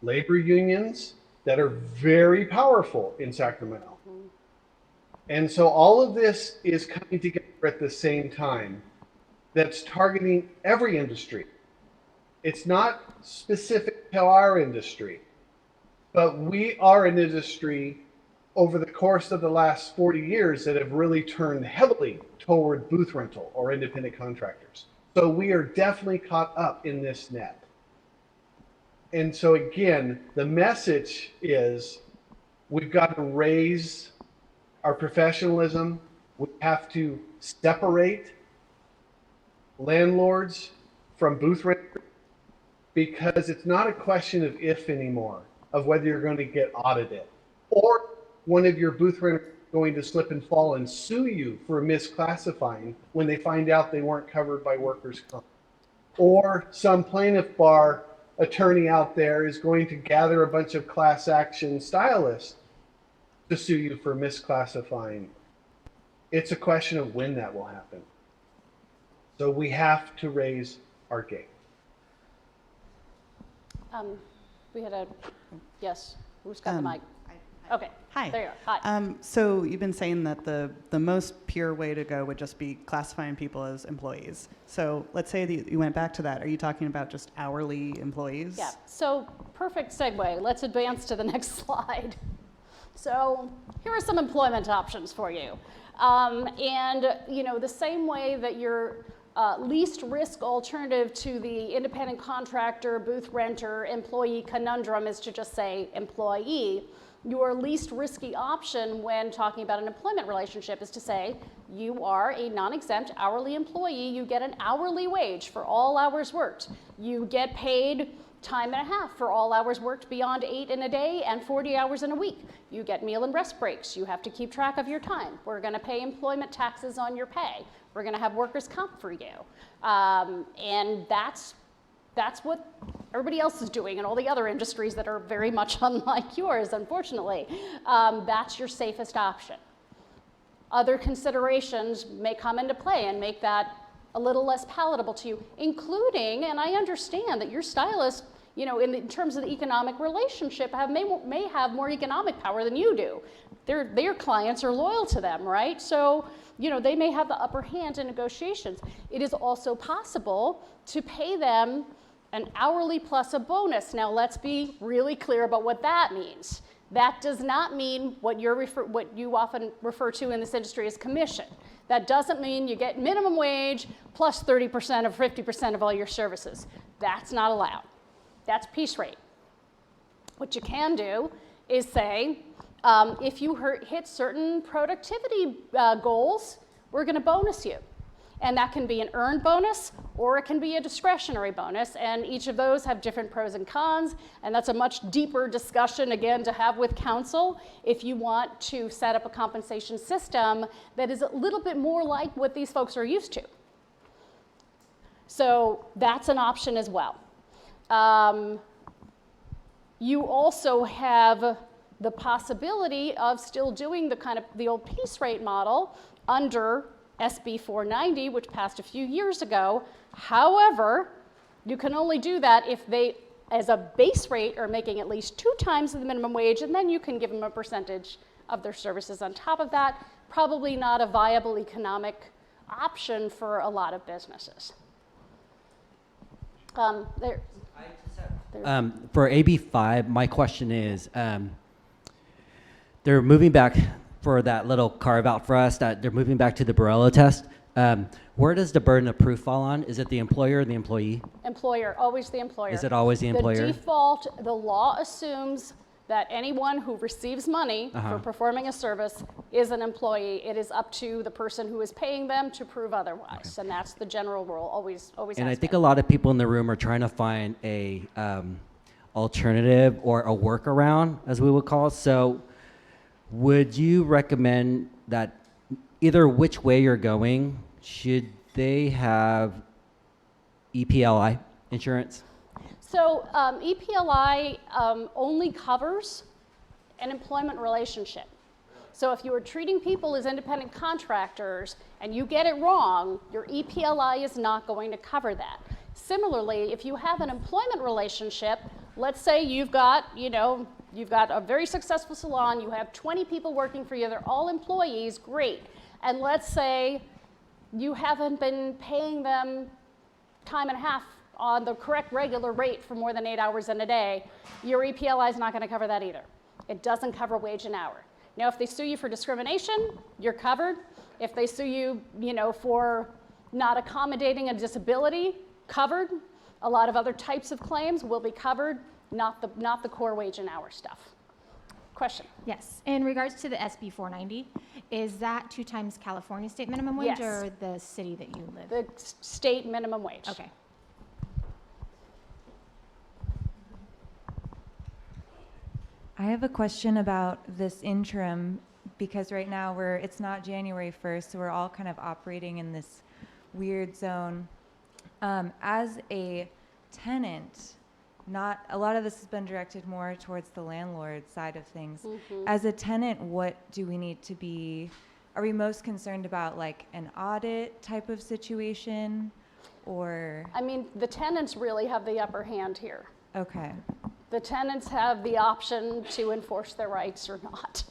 Speaker 6: labor unions that are very powerful in Sacramento. And so all of this is coming together at the same time that's targeting every industry. It's not specific to our industry, but we are an industry over the course of the last 40 years that have really turned heavily toward booth rental or independent contractors. So we are definitely caught up in this net. And so again, the message is we've got to raise our professionalism. We have to separate landlords from booth renters, because it's not a question of if anymore, of whether you're going to get audited or one of your booth renters going to slip and fall and sue you for misclassifying when they find out they weren't covered by workers' comp. Or some plaintiff bar attorney out there is going to gather a bunch of class action stylists to sue you for misclassifying. It's a question of when that will happen. So we have to raise our game.
Speaker 1: We had yes, who's got the mic? Okay.
Speaker 19: Hi.
Speaker 1: There you are. Hi.
Speaker 19: So you've been saying that the most pure way to go would just be classifying people as employees. So let's say that you went back to that. Are you talking about just hourly employees?
Speaker 1: Yeah. So perfect segue. Let's advance to the next slide. So here are some employment options for you. And the same way that your least risk alternative to the independent contractor, booth renter, employee conundrum is to just say employee. Your least risky option when talking about an employment relationship is to say you are a non-exempt hourly employee. You get an hourly wage for all hours worked. You get paid time and a half for all hours worked beyond 8 in a day and 40 hours in a week. You get meal and rest breaks. You have to keep track of your time. We're going to pay employment taxes on your pay. We're going to have workers' comp for you. And that's what everybody else is doing in all the other industries that are very much unlike yours, unfortunately. That's your safest option. Other considerations may come into play and make that a little less palatable to you, including, and I understand that your stylist, in terms of the economic relationship, may have more economic power than you do. Their clients are loyal to them, right? So, they may have the upper hand in negotiations. It is also possible to pay them an hourly plus a bonus. Now, let's be really clear about what that means. That does not mean what you often refer to in this industry as commission. That doesn't mean you get minimum wage plus 30% or 50% of all your services. That's not allowed. That's piece rate. What you can do is say, if you hit certain productivity goals, we're going to bonus you. And that can be an earned bonus, or it can be a discretionary bonus, and each of those have different pros and cons, and that's a much deeper discussion, again, to have with counsel if you want to set up a compensation system that is a little bit more like what these folks are used to. So that's an option as well. You also have the possibility of still doing the old piece rate model under SB 490, which passed a few years ago. However, you can only do that if they, as a base rate, are making at least 2 times the minimum wage, and then you can give them a percentage of their services on top of that. Probably not a viable economic option for a lot of businesses.
Speaker 3: For AB5, my question is, they're moving back for that little carve out for us, that they're moving back to the Borello test. Where does the burden of proof fall on? Is it the employer or the employee?
Speaker 1: Employer, always the employer.
Speaker 3: Is it always the employer?
Speaker 1: The default, the law assumes that anyone who receives money for performing a service is an employee. It is up to the person who is paying them to prove otherwise, and that's the general rule, always
Speaker 3: And I
Speaker 1: has
Speaker 3: think
Speaker 1: been.
Speaker 3: a lot of people in the room are trying to find a alternative or a workaround, as we would call it. So would you recommend that either which way you're going, should they have EPLI insurance?
Speaker 1: So EPLI only covers an employment relationship. So if you are treating people as independent contractors and you get it wrong, your EPLI is not going to cover that. Similarly, if you have an employment relationship, let's say you've got a very successful salon, you have 20 people working for you, they're all employees, great. And let's say you haven't been paying them time and a half on the correct regular rate for more than 8 hours in a day, your EPLI is not going to cover that either. It doesn't cover wage and hour. Now, if they sue you for discrimination, you're covered. If they sue you, for not accommodating a disability, covered. A lot of other types of claims will be covered, not the core wage and hour stuff. Question?
Speaker 20: Yes. In regards to the SB 490, is that 2 times California state minimum wage
Speaker 1: Yes.
Speaker 20: or the city that you live?
Speaker 1: The state minimum wage.
Speaker 20: Okay.
Speaker 21: I have a question about this interim, because right now it's not January 1st, so we're all kind of operating in this weird zone. As a tenant, not a lot of this has been directed more towards the landlord side of things.
Speaker 1: Mhm.
Speaker 21: As a tenant, what do we need to be? Are we most concerned about like an audit type of situation, or?
Speaker 1: I mean, the tenants really have the upper hand here.
Speaker 21: Okay.
Speaker 1: The tenants have the option to enforce their rights or not.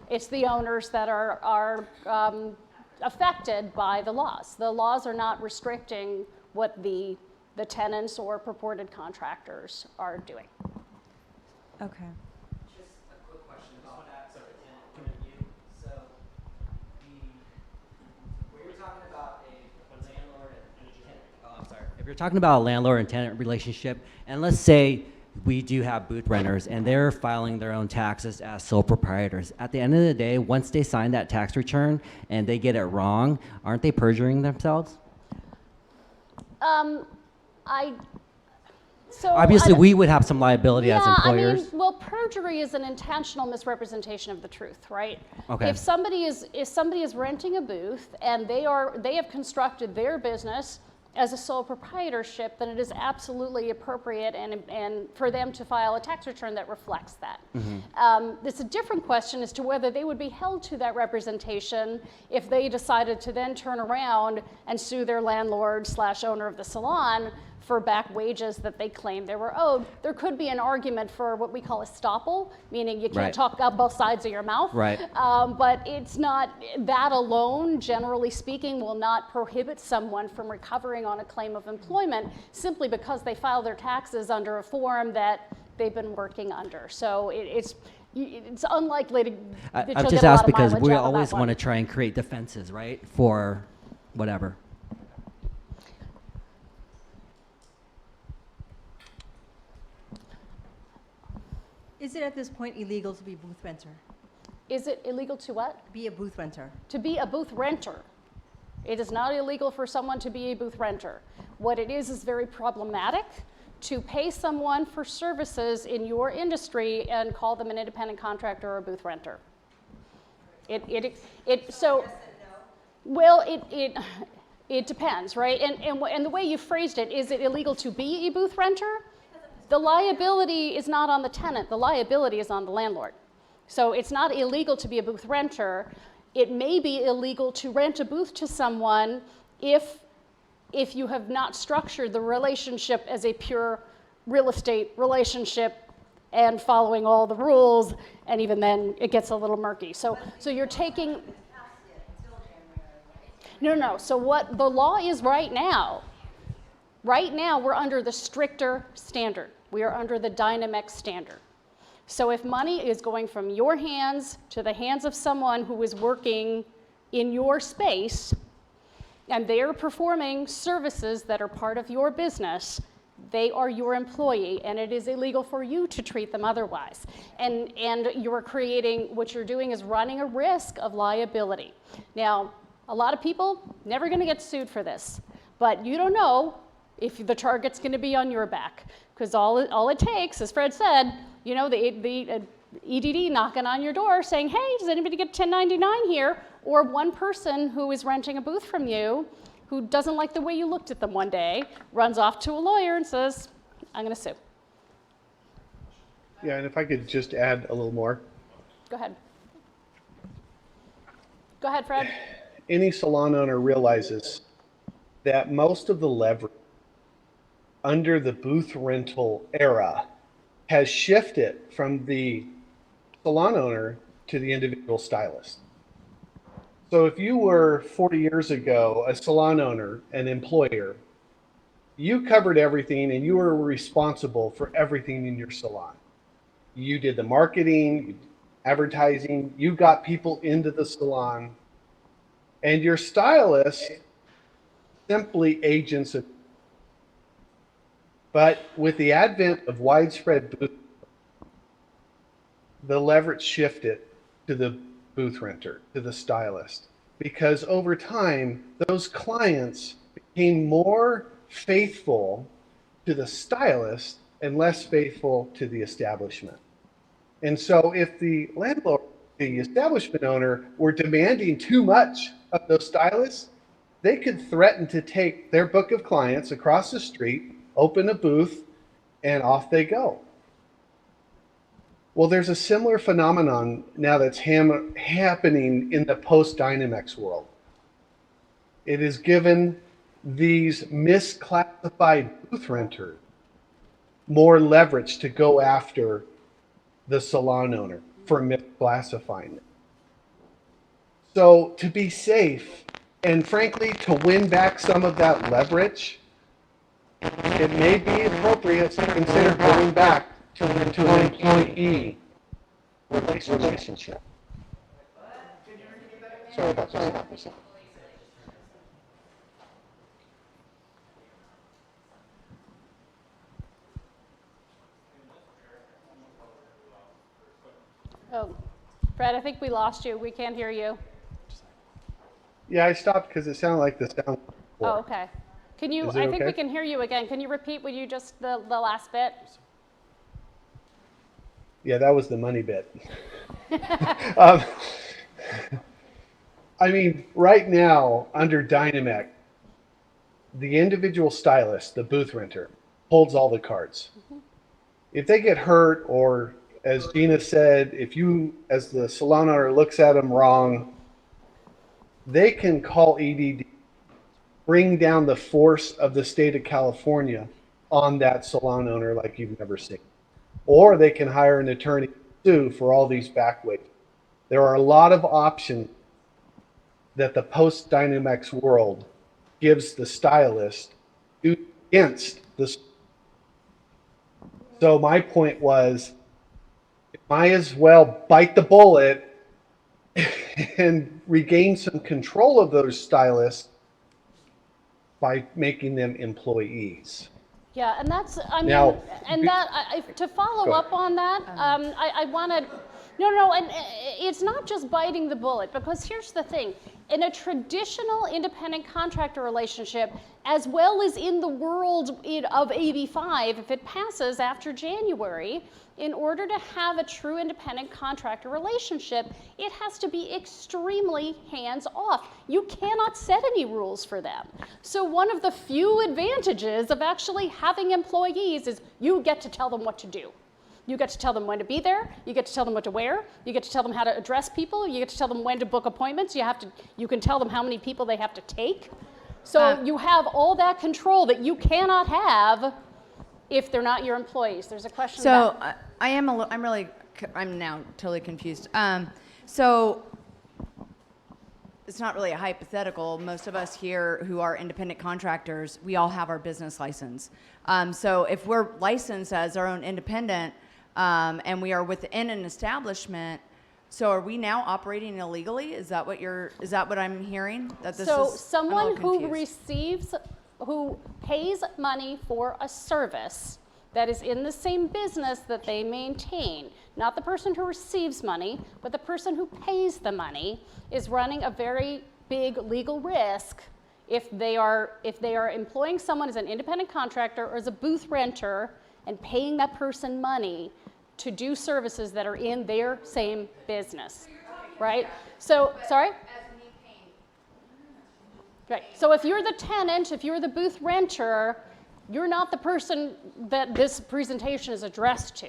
Speaker 1: It's the owners that are affected by the laws. The laws are not restricting what the tenants or purported contractors are doing.
Speaker 21: Okay.
Speaker 3: Just a quick question about that. So, so where you're talking about a landlord and tenant. Oh, I'm sorry. If you're talking about a landlord and tenant relationship, and let's say we do have booth renters and they're filing their own taxes as sole proprietors. At the end of the day, once they sign that tax return and they get it wrong, aren't they perjuring themselves? Obviously, we would have some liability as employers.
Speaker 1: I mean, perjury is an intentional misrepresentation of the truth, right?
Speaker 3: Okay.
Speaker 1: If somebody is renting a booth and they have constructed their business as a sole proprietorship, then it is absolutely appropriate and for them to file a tax return that reflects that.
Speaker 3: Mm-hmm.
Speaker 1: It's a different question as to whether they would be held to that representation if they decided to then turn around and sue their landlord / owner of the salon for back wages that they claim they were owed. There could be an argument for what we call estoppel, meaning you can't
Speaker 3: Right.
Speaker 1: talk out both sides of your mouth.
Speaker 3: Right.
Speaker 1: But it's not, that alone, generally speaking, will not prohibit someone from recovering on a claim of employment simply because they filed their taxes under a form that they've been working under. So it's unlikely that
Speaker 3: I've
Speaker 1: you'll
Speaker 3: just
Speaker 1: get a lot
Speaker 3: asked
Speaker 1: of
Speaker 3: because
Speaker 1: mileage
Speaker 3: we
Speaker 1: out of that
Speaker 3: always
Speaker 1: one.
Speaker 3: want to try and create defenses, right, for whatever.
Speaker 11: Is it at this point illegal to be a booth renter?
Speaker 1: Is it illegal to what?
Speaker 11: Be a booth renter.
Speaker 1: To be a booth renter. It is not illegal for someone to be a booth renter. What it is very problematic to pay someone for services in your industry and call them an independent contractor or a booth renter. Well, it depends, right? And the way you phrased it, is it illegal to be a booth renter? The liability is not on the tenant. The liability is on the landlord. So it's not illegal to be a booth renter. It may be illegal to rent a booth to someone if you have not structured the relationship as a pure real estate relationship and following all the rules, and even then it gets a little murky. So you're taking... No. So what the law is right now we're under the stricter standard. We are under the Dynomax standard. So if money is going from your hands to the hands of someone who is working in your space, and they are performing services that are part of your business, they are your employee, and it is illegal for you to treat them otherwise. And you're creating, what you're doing is running a risk of liability. Now, a lot of people never going to get sued for this, but you don't know if the target's going to be on your back, because all it takes, as Fred said, you know, the EDD knocking on your door saying, hey, does anybody get 1099 here? Or one person who is renting a booth from you who doesn't like the way you looked at them one day, runs off to a lawyer and says, I'm going to sue.
Speaker 6: Yeah, and if I could just add a little more.
Speaker 1: Go ahead. Go ahead, Fred.
Speaker 6: Any salon owner realizes that most of the leverage under the booth rental era has shifted from the salon owner to the individual stylist. So if you were 40 years ago a salon owner, an employer, you covered everything and you were responsible for everything in your salon. You did the marketing, advertising, you got people into the salon, and your stylist simply agents of. But with the advent of widespread booth, the leverage shifted to the booth renter, to the stylist, because over time, those clients became more faithful to the stylist and less faithful to the establishment. And so if the landlord, the establishment owner, were demanding too much of those stylists, they could threaten to take their book of clients across the street, open a booth, and off they go. Well, there's a similar phenomenon now that's happening in the post-Dynomax world. It has given these misclassified booth renters more leverage to go after the salon owner for misclassifying it. So to be safe, and frankly, to win back some of that leverage, it may be appropriate to consider going back to an employee relationship. Sorry about that.
Speaker 1: Oh, Fred, I think we lost you. We can't hear you.
Speaker 6: Yeah, I stopped because it sounded like the sound.
Speaker 1: Oh, okay. Can you,
Speaker 6: Is it
Speaker 1: I think
Speaker 6: okay?
Speaker 1: we can hear you again. Can you repeat what you just, the last bit?
Speaker 6: Yeah, that was the money bit. I mean, right now, under Dynomax, the individual stylist, the booth renter, holds all the cards. If they get hurt, or as Gina said, if you, as the salon owner, looks at them wrong, they can call EDD, bring down the force of the state of California on that salon owner like you've never seen. Or they can hire an attorney to sue for all these back wages. There are a lot of options that the post-Dynomax world gives the stylist against this. So my point was, might as well bite the bullet and regain some control of those stylists by making them employees.
Speaker 1: Yeah, and that's, I mean,
Speaker 6: Now,
Speaker 1: and that, to follow
Speaker 6: Go
Speaker 1: up on that, I want to, no, and it's not just biting the bullet, because here's the thing. In a traditional independent contractor relationship, as well as in the world of AB5, if it passes after January, in order to have a true independent contractor relationship, it has to be extremely hands-off. You cannot set any rules for them. So one of the few advantages of actually having employees is you get to tell them what to do. You get to tell them when to be there, you get to tell them what to wear, you get to tell them how to address people, you get to tell them when to book appointments, you can tell them how many people they have to take. So you have all that control that you cannot have if they're not your employees. There's a question about that.
Speaker 5: I'm now totally confused. So it's not really a hypothetical. Most of us here who are independent contractors, we all have our business license. So if we're licensed as our own independent and we are within an establishment, so are we now operating illegally? Is that what I'm hearing? That this
Speaker 1: So
Speaker 5: is,
Speaker 1: someone who pays money for a service that is in the same business that they maintain, not the person who receives money, but the person who pays the money, is running a very big legal risk if they are employing someone as an independent contractor or as a booth renter and paying that person money to do services that are in their same business, right? So, sorry? Right, so if you're the tenant, if you're the booth renter, you're not the person that this presentation is addressed to.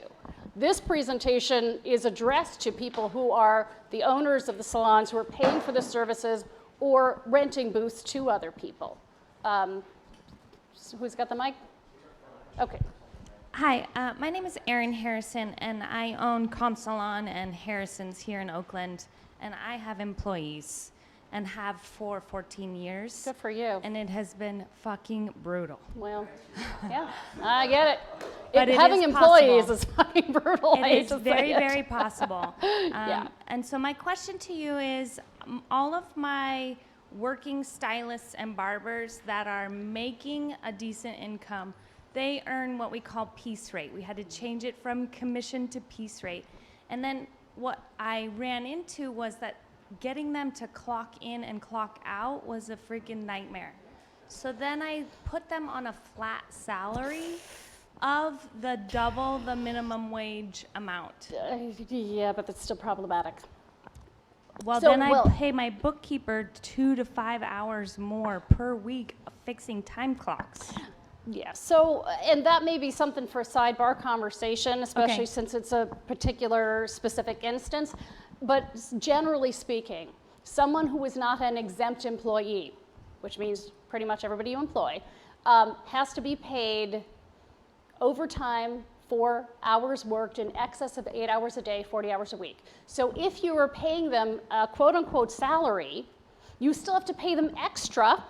Speaker 1: This presentation is addressed to people who are the owners of the salons who are paying for the services or renting booths to other people. Who's got the mic? Okay.
Speaker 2: Hi, my name is Erin Harrison, and I own Comp Salon and Harrison's here in Oakland, and I have employees and have for 14 years.
Speaker 1: Good for you.
Speaker 2: And it has been fucking brutal.
Speaker 1: Well, yeah, I get it.
Speaker 2: But
Speaker 1: having employees is fucking brutal.
Speaker 2: It is very, very possible.
Speaker 1: Yeah.
Speaker 2: And so my question to you is, all of my working stylists and barbers that are making a decent income, they earn what we call piece rate. We had to change it from commission to piece rate. And then what I ran into was that getting them to clock in and clock out was a freaking nightmare. So then I put them on a flat salary of the double the minimum wage amount.
Speaker 1: Yeah, but that's still problematic.
Speaker 2: Well, then I pay my bookkeeper 2 to 5 hours more per week fixing time clocks.
Speaker 1: Yeah, so, and that may be something for a sidebar conversation, especially since it's a particular specific instance. But generally speaking, someone who is not an exempt employee, which means pretty much everybody you employ, has to be paid overtime for hours worked in excess of 8 hours a day, 40 hours a week. So if you are paying them a quote unquote salary, you still have to pay them extra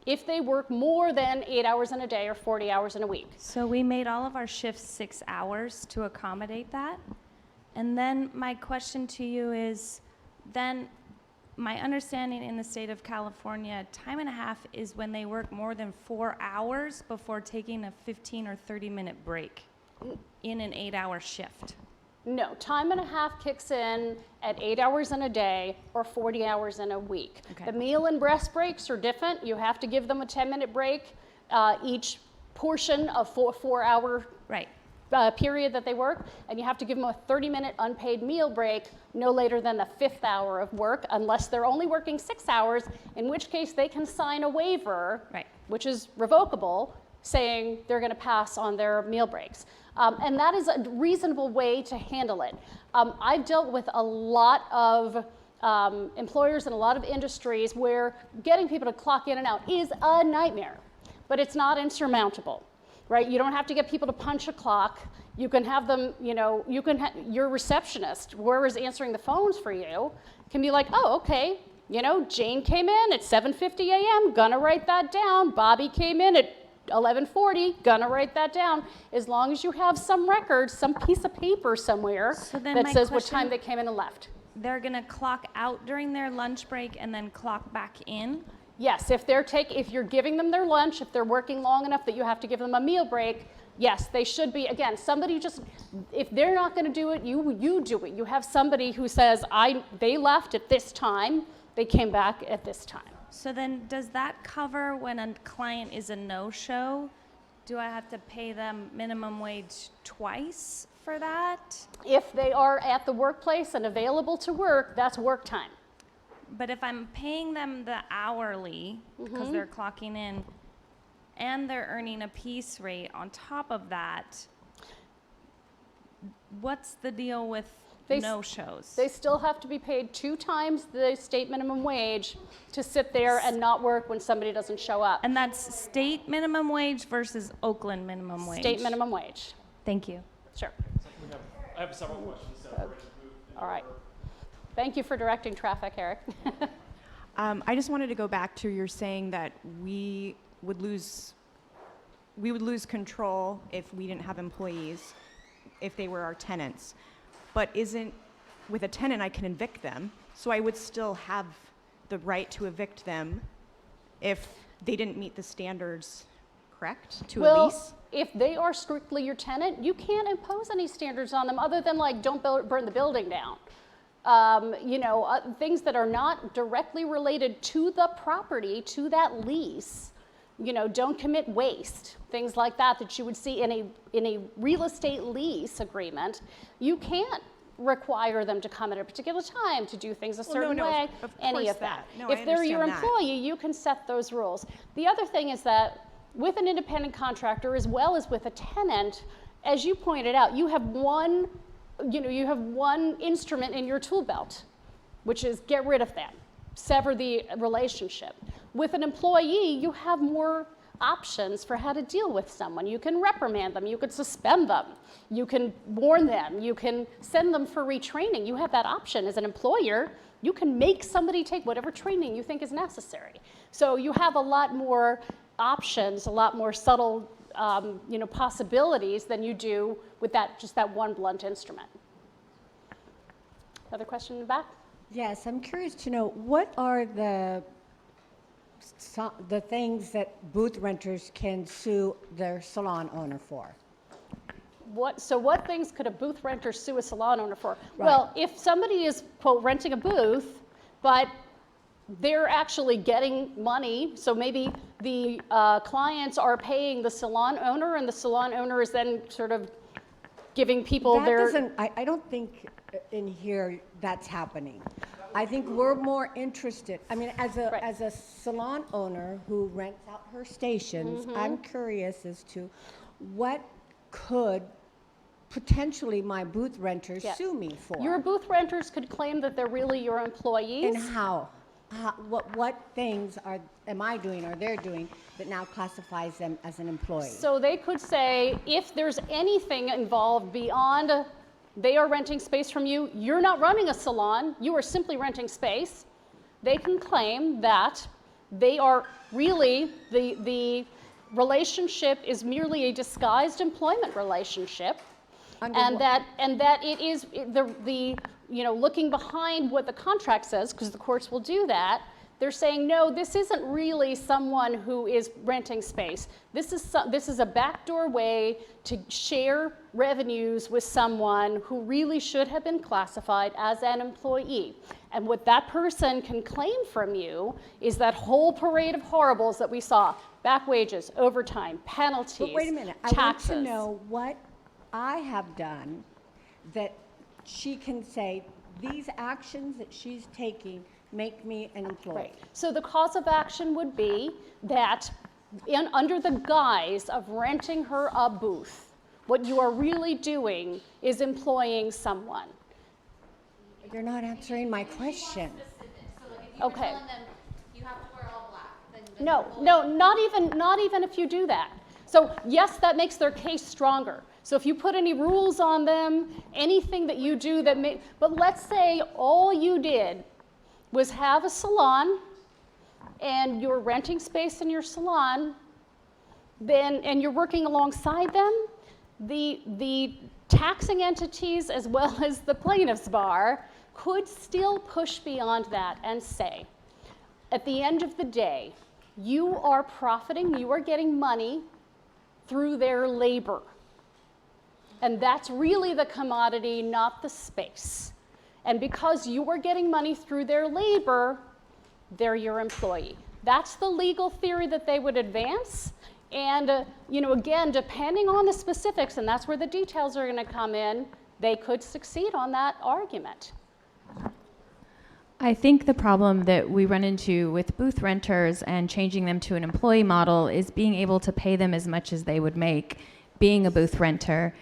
Speaker 1: if they work more than 8 hours in a day or 40 hours in a week.
Speaker 2: So we made all of our shifts 6 hours to accommodate that. And then my question to you is, then my understanding in the state of California, time and a half is when they work more than 4 hours before taking a 15 or 30-minute break in an 8-hour shift.
Speaker 1: No, time and a half kicks in at 8 hours in a day or 40 hours in a week.
Speaker 2: Okay.
Speaker 1: The meal and rest breaks are different. You have to give them a 10-minute break each portion of four-hour period that they work, and you have to give them a 30-minute unpaid meal break no later than the 5th hour of work, unless they're only working 6 hours, in which case they can sign a waiver, which is revocable, saying they're going to pass on their meal breaks. And that is a reasonable way to handle it. I've dealt with a lot of employers in a lot of industries where getting people to clock in and out is a nightmare, but it's not insurmountable. Right? You don't have to get people to punch a clock. You can have them, your receptionist, whoever's answering the phones for you, can be like, oh, okay, Jane came in at 7:50 a.m., gonna write that down. Bobby came in at 1140, gonna write that down. As long as you have some record, some piece of paper somewhere
Speaker 2: then
Speaker 1: that
Speaker 2: my
Speaker 1: says what
Speaker 2: question-
Speaker 1: time they came in and left.
Speaker 2: They're gonna clock out during their lunch break and then clock back in?
Speaker 1: Yes, if you're giving them their lunch, if they're working long enough that you have to give them a meal break, yes, they should be. Again, somebody just, if they're not going to do it, you do it. You have somebody who says, they left at this time, they came back at this time.
Speaker 2: So then does that cover when a client is a no-show? Do I have to pay them minimum wage twice for that?
Speaker 1: If they are at the workplace and available to work, that's work time.
Speaker 2: But if I'm paying them the hourly, because they're clocking in, and they're earning a piece rate on top of that, what's the deal with no-shows?
Speaker 1: They still have to be paid 2 times the state minimum wage to sit there and not work when somebody doesn't show up.
Speaker 2: And that's state minimum wage versus Oakland minimum wage?
Speaker 1: State minimum wage.
Speaker 2: Thank you.
Speaker 1: Sure.
Speaker 8: I have several questions. So we're gonna move in
Speaker 1: All right.
Speaker 8: order.
Speaker 1: Thank you for directing traffic, Eric.
Speaker 10: I just wanted to go back to your saying that we would lose control if we didn't have employees, if they were our tenants. But with a tenant, I can evict them, so I would still have the right to evict them if they didn't meet the standards, correct, to a lease?
Speaker 1: If they are strictly your tenant, you can't impose any standards on them other than like, don't burn the building down. Things that are not directly related to the property, to that lease, don't commit waste, things like that you would see in a real estate lease agreement. You can't require them to come at a particular time to do things a certain way, any of that.
Speaker 10: No,
Speaker 1: if
Speaker 10: I
Speaker 1: they're your
Speaker 10: understand that.
Speaker 1: employee, you can set those rules. The other thing is that with an independent contractor as well as with a tenant, as you pointed out, you have one instrument in your tool belt, which is get rid of that, sever the relationship. With an employee, you have more options for how to deal with someone. You can reprimand them, you can suspend them, you can warn them, you can send them for retraining. You have that option as an employer. You can make somebody take whatever training you think is necessary. So you have a lot more options, a lot more subtle possibilities than you do with just that one blunt instrument. Other question in the back?
Speaker 7: Yes, I'm curious to know, what are the things that booth renters can sue their salon owner for?
Speaker 1: What things could a booth renter sue a salon owner for?
Speaker 7: Right.
Speaker 1: Well, if somebody is, quote, renting a booth, but they're actually getting money, so maybe the clients are paying the salon owner, and the salon owner is then sort of giving people
Speaker 7: I don't think in here that's happening. I think we're more interested, as a salon owner who rents out her stations, I'm curious as to what could potentially my booth renters sue me for.
Speaker 1: Your booth renters could claim that they're really your employees.
Speaker 7: And how? What things am I doing or they're doing that now classifies them as an employee?
Speaker 1: So they could say, if there's anything involved beyond they are renting space from you, you're not running a salon, you are simply renting space, they can claim that they are really, the relationship is merely a disguised employment relationship, and that it is looking behind what the contract says, because the courts will do that. They're saying, no, this isn't really someone who is renting space. This is a backdoor way to share revenues with someone who really should have been classified as an employee. And what that person can claim from you is that whole parade of horribles that we saw: back wages, overtime, penalties,
Speaker 7: But wait a minute,
Speaker 1: taxes.
Speaker 7: I want to know what I have done that she can say these actions that she's taking make me an employee.
Speaker 1: Right. So the cause of action would be that under the guise of renting her a booth, what you are really doing is employing someone.
Speaker 7: You're not answering my question.
Speaker 1: Okay.
Speaker 9: You have to wear all black.
Speaker 1: No, not even if you do that. So yes, that makes their case stronger. So if you put any rules on them, anything that you do but let's say all you did was have a salon and you're renting space in your salon, then, and you're working alongside them, the taxing entities as well as the plaintiff's bar could still push beyond that and say, at the end of the day, you are profiting, you are getting money through their labor. And that's really the commodity, not the space. And because you are getting money through their labor, they're your employee. That's the legal theory that they would advance. And, again, depending on the specifics, and that's where the details are going to come in, they could succeed on that argument.
Speaker 4: I think the problem that we run into with booth renters and changing them to an employee model is being able to pay them as much as they would make being a booth renter.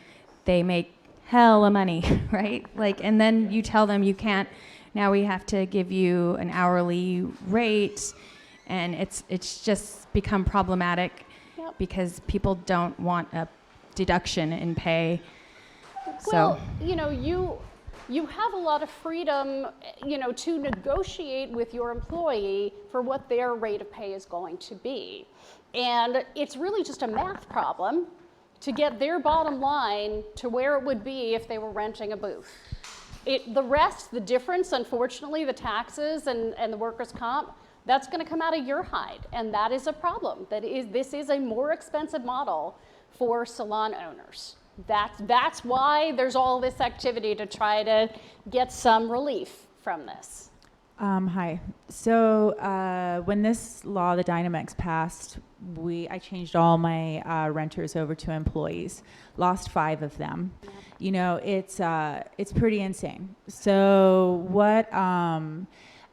Speaker 4: They make hella money, right? And then you tell them you can't, now we have to give you an hourly rate, and it's just become problematic. Yep. Because people don't want a deduction in pay.
Speaker 1: Well, you have a lot of freedom, to negotiate with your employee for what their rate of pay is going to be. And it's really just a math problem to get their bottom line to where it would be if they were renting a booth. The rest, the difference, unfortunately, the taxes and the workers' comp, that's going to come out of your hide, and that is a problem. This is a more expensive model for salon owners. That's why there's all this activity to try to get some relief from this.
Speaker 22: Hi. So when this law, the Dynomax, passed, I changed all my renters over to employees. Lost 5 of them. It's pretty insane. So what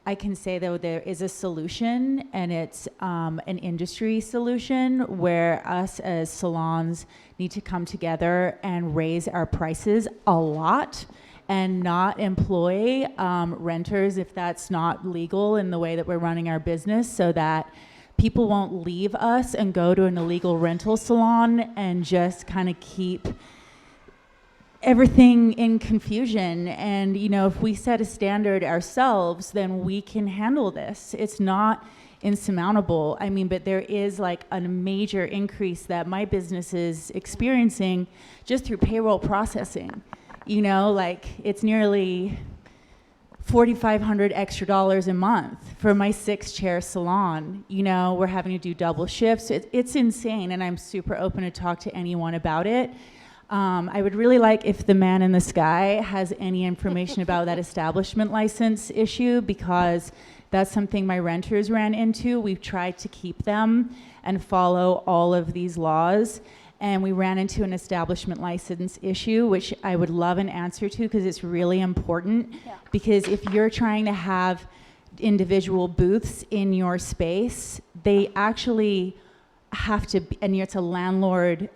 Speaker 22: I can say, though, there is a solution, and it's an industry solution where us as salons need to come together and raise our prices a lot and not employ renters if that's not legal in the way that we're running our business, so that people won't leave us and go to an illegal rental salon and just kind of keep everything in confusion. And if we set a standard ourselves, then we can handle this. It's not insurmountable. But there is a major increase that my business is experiencing just through payroll processing. It's nearly $4,500 extra a month for my 6-chair salon. We're having to do double shifts. It's insane, and I'm super open to talk to anyone about it. I would really like if the man in the sky has any information about that establishment license issue, because that's something my renters ran into. We've tried to keep them and follow all of these laws, and we ran into an establishment license issue, which I would love an answer to, because it's really important. Yeah. Because if you're trying to have individual booths in your space, they actually have to be, and it's a landlord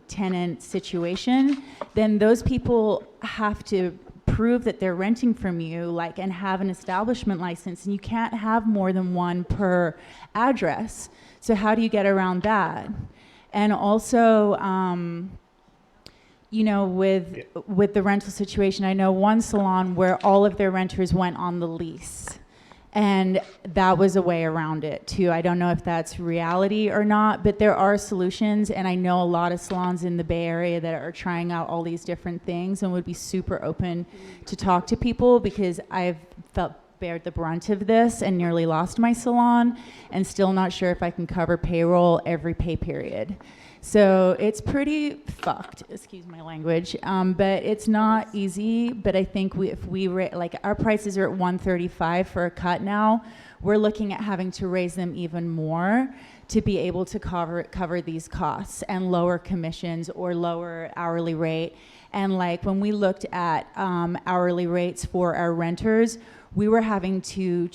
Speaker 22: tenant situation, then those people have to prove that they're renting from you, and have an establishment license, and you can't have more than one per address. So how do you get around that? And also, with the rental situation, I know one salon where all of their renters went on the lease. And that was a way around it too. I don't know if that's reality or not, but there are solutions, and I know a lot of salons in the Bay Area that are trying out all these different things and would be super open to talk to people, because I've bared the brunt of this and nearly lost my salon, and still not sure if I can cover payroll every pay period. So it's pretty fucked, excuse my language, but it's not easy. But I think our prices are at $135 for a cut now. We're looking at having to raise them even more to be able to cover these costs and lower commissions or lower hourly rate. And when we looked at hourly rates for our renters, we were having to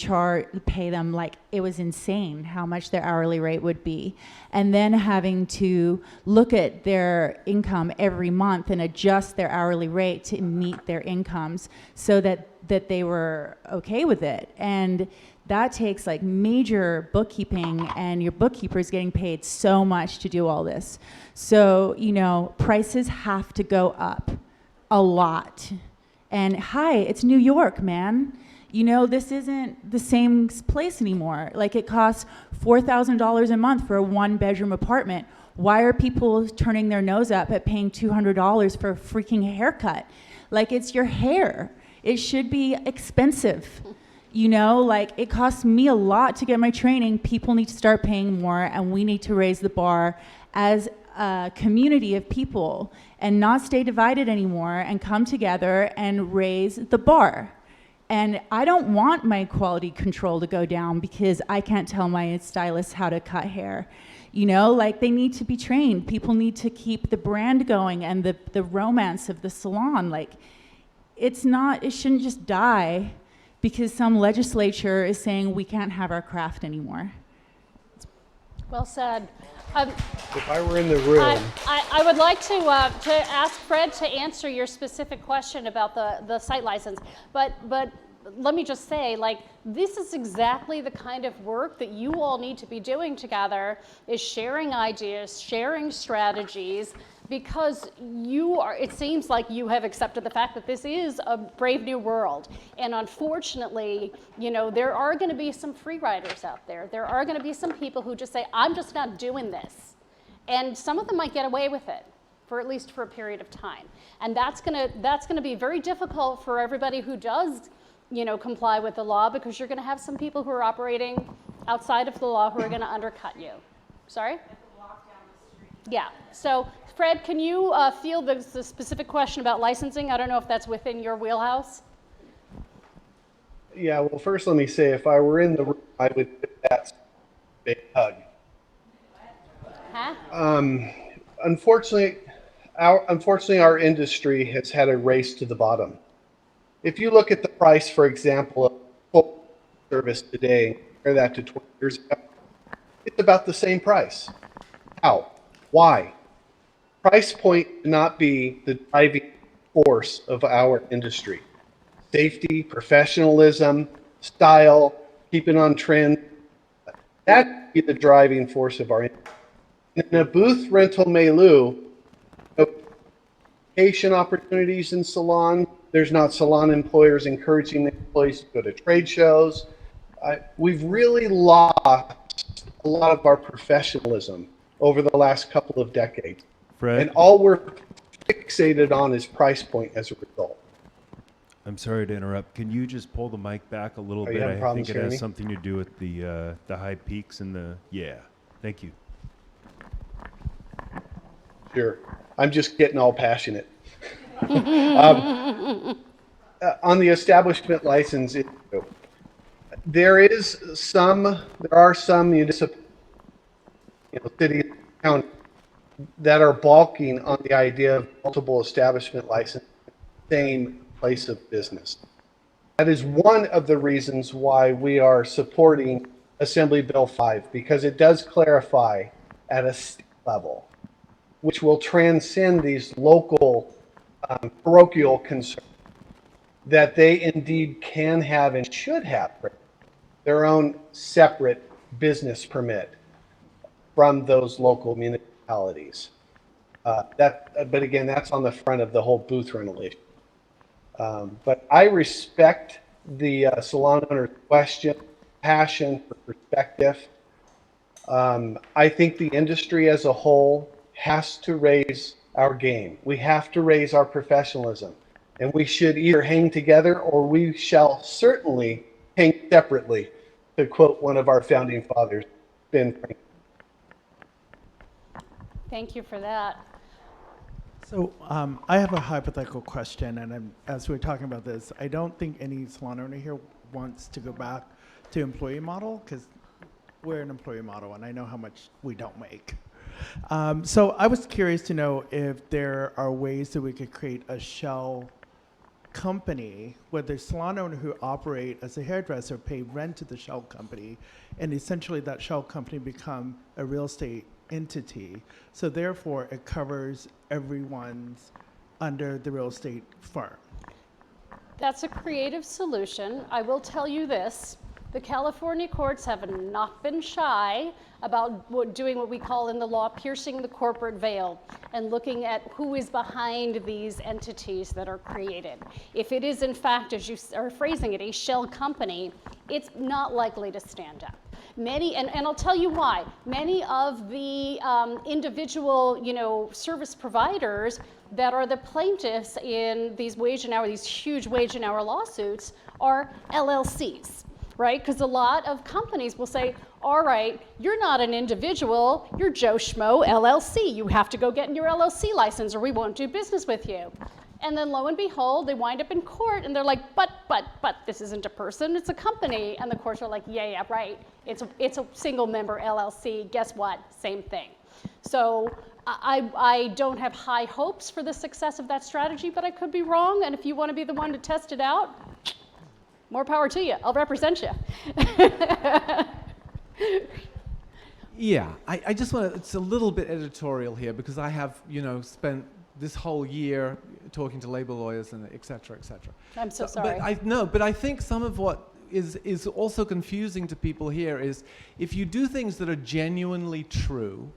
Speaker 22: pay them it was insane how much their hourly rate would be. And then having to look at their income every month and adjust their hourly rate to meet their incomes so that they were okay with it. And that takes major bookkeeping, and your bookkeeper is getting paid so much to do all this. So, prices have to go up a lot. And hi, it's New York, man. You know, this isn't the same place anymore. Like, it costs $4,000 a month for a 1-bedroom apartment. Why are people turning their nose up at paying $200 for a freaking haircut? Like, it's your hair. It should be expensive. You know, like, it costs me a lot to get my training. People need to start paying more, and we need to raise the bar as a community of people and not stay divided anymore and come together and raise the bar. And I don't want my quality control to go down because I can't tell my stylist how to cut hair. You know, like, they need to be trained. People need to keep the brand going and the romance of the salon. Like, it shouldn't just die because some legislature is saying we can't have our craft anymore.
Speaker 1: Well said.
Speaker 6: If I were in the room,
Speaker 1: I would like to ask Fred to answer your specific question about the site license, but let me just say, like, this is exactly the kind of work that you all need to be doing together, is sharing ideas, sharing strategies, because it seems like you have accepted the fact that this is a brave new world. And unfortunately, you know, there are going to be some free riders out there. There are going to be some people who just say, I'm just not doing this. And some of them might get away with it, for at least for a period of time. And that's going to be very difficult for everybody who does, you know, comply with the law, because you're going to have some people who are operating outside of the law who are going to undercut you. Sorry? Yeah. So, Fred, can you field the specific question about licensing? I don't know if that's within your wheelhouse.
Speaker 6: yeah, well, first let me say, if I were in the room, I would give that a big hug.
Speaker 1: Huh?
Speaker 6: Unfortunately, our industry has had a race to the bottom. If you look at the price, for example, of full service today, compare that to 20 years ago, it's about the same price. How? Why? Price point should not be the driving force of our industry. Safety, professionalism, style, keeping on trend, that should be the driving force of our industry. In a booth rental milieu, vacation opportunities in salon, there's not salon employers encouraging the employees to go to trade shows. We've really lost a lot of our professionalism over the last couple of decades.
Speaker 12: Fred?
Speaker 6: And all we're fixated on is price point as a result.
Speaker 12: I'm sorry to interrupt. Can you just pull the mic back a little bit?
Speaker 6: having
Speaker 12: I
Speaker 6: problems
Speaker 12: think it
Speaker 6: hearing
Speaker 12: has
Speaker 6: me?
Speaker 12: something to do with the high peaks and the, yeah. Thank you.
Speaker 6: Sure. I'm just getting all passionate. On the establishment license issue, there are some municipal, cities, counties that are balking on the idea of multiple establishment license in the same place of business. That is one of the reasons why we are supporting Assembly Bill 5, because it does clarify at a state level, which will transcend these local parochial concerns, that they indeed can have and should have their own separate business permit from those local municipalities. But again, that's on the front of the whole booth rental issue. But I respect the salon owner's question, passion for perspective. I think the industry as a whole has to raise our game. We have to raise our professionalism. And we should either hang together or we shall certainly hang separately, to quote one of our founding fathers, Ben Franklin.
Speaker 1: Thank you for that.
Speaker 13: So I have a hypothetical question, and as we're talking about this, I don't think any salon owner here wants to go back to employee model, because we're an employee model, and I know how much we don't make. So I was curious to know if there are ways that we could create a shell company where the salon owner who operate as a hairdresser pay rent to the shell company, and essentially that shell company become a real estate entity. So therefore it covers everyone's under the real estate firm.
Speaker 1: That's a creative solution. I will tell you this. The California courts have not been shy about doing what we call in the law piercing the corporate veil and looking at who is behind these entities that are created. If it is in fact, as you are phrasing it, a shell company, it's not likely to stand up. Many, and I'll tell you why, many of the individual, service providers that are the plaintiffs in these huge wage and hour lawsuits are LLCs. Right? Because a lot of companies will say, all right, you're not an individual, you're Joe Schmo LLC. You have to go get your LLC license or we won't do business with you. And then lo and behold, they wind up in court and they're like, but, this isn't a person, it's a company. And the courts are like, yeah, right. It's a single member LLC. Guess what? Same thing. So I don't have high hopes for the success of that strategy, but I could be wrong. And if you want to be the one to test it out, more power to you. I'll represent you.
Speaker 16: Yeah, I just want to, it's a little bit editorial here because I have, spent this whole year talking to labor lawyers and et cetera, et cetera.
Speaker 1: I'm so sorry.
Speaker 16: But I think some of what is also confusing to people here is if you do things that are genuinely true,